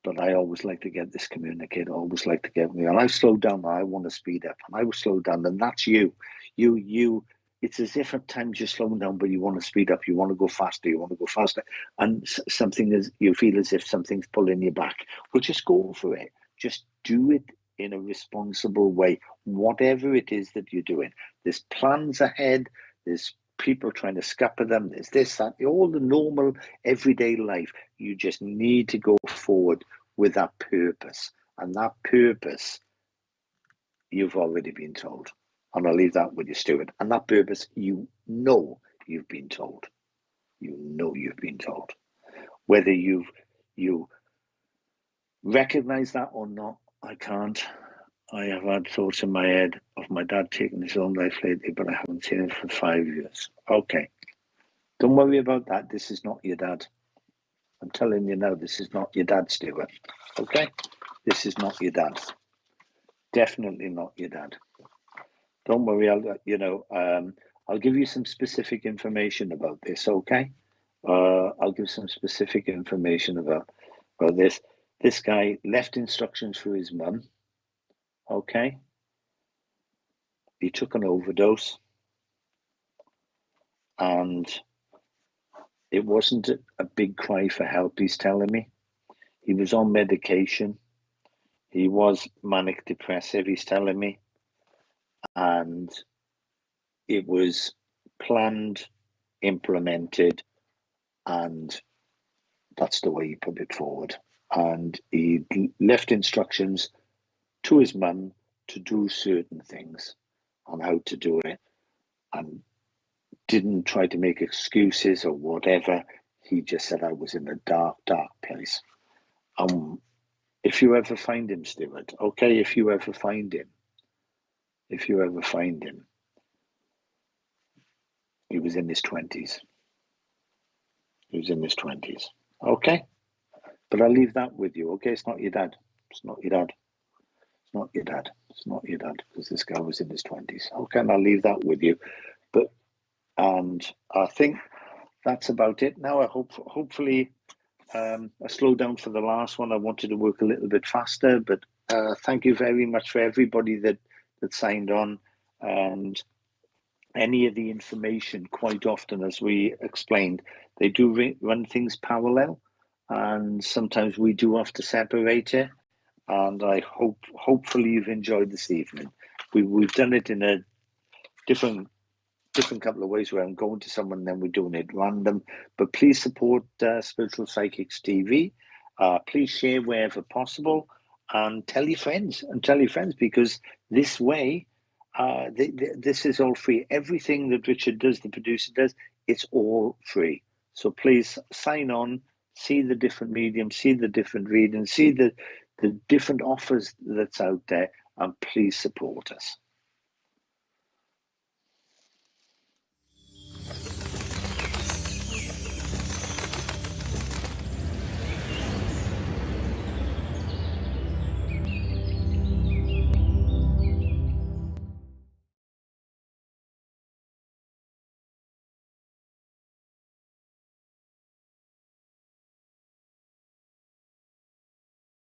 But I always like to get this communicated. I always like to get me. And I slowed down. I want to speed up. And I will slow down. And that's you. You. It's as if at times you're slowing down, but you want to speed up. You want to go faster. And something is, you feel as if something's pulling you back. Well, just go for it. Just do it in a responsible way, whatever it is that you're doing. There's plans ahead, there's people trying to scupper them, there's this, that, all the normal everyday life. You just need to go forward with that purpose. And that purpose, you've already been told. And I'll leave that with you, Stuart. And that purpose, you know you've been told. You know you've been told. Whether you recognize that or not, I can't. I have had thoughts in my head of my dad taking his own life lately, but I haven't seen him for 5 years. Okay. Don't worry about that. This is not your dad. I'm telling you now, this is not your dad, Stuart. Okay? This is not your dad. Definitely not your dad. Don't worry, I'll give you some specific information about this, okay? I'll give some specific information about this. This guy left instructions for his mum, okay? He took an overdose, and it wasn't a big cry for help, he's telling me. He was on medication. He was manic depressive, he's telling me. And it was planned, implemented, and that's the way he put it forward. And he left instructions to his mum to do certain things on how to do it, and didn't try to make excuses or whatever. He just said, I was in a dark, dark place. If you ever find him, Stuart, okay, if you ever find him, he was in his 20s. He was in his 20s. Okay? But I'll leave that with you, okay? It's not your dad. It's not your dad. It's not your dad. It's not your dad, because this guy was in his 20s. Okay, and I'll leave that with you. And I think that's about it. Now, hopefully I slowed down for the last one. I wanted to work a little bit faster, but thank you very much for everybody that signed on. And any of the information, quite often, as we explained, they do run things parallel, and sometimes we do have to separate it. And I hopefully you've enjoyed this evening. We've done it in a different couple of ways, where I'm going to someone and then we're doing it random. But please support Spiritual Psychics TV. Please share wherever possible, and tell your friends, because this way, this is all free. Everything that Richard does, the producer does, it's all free. So please sign on, see the different mediums, see the different readings, see the different offers that's out there, and please support us.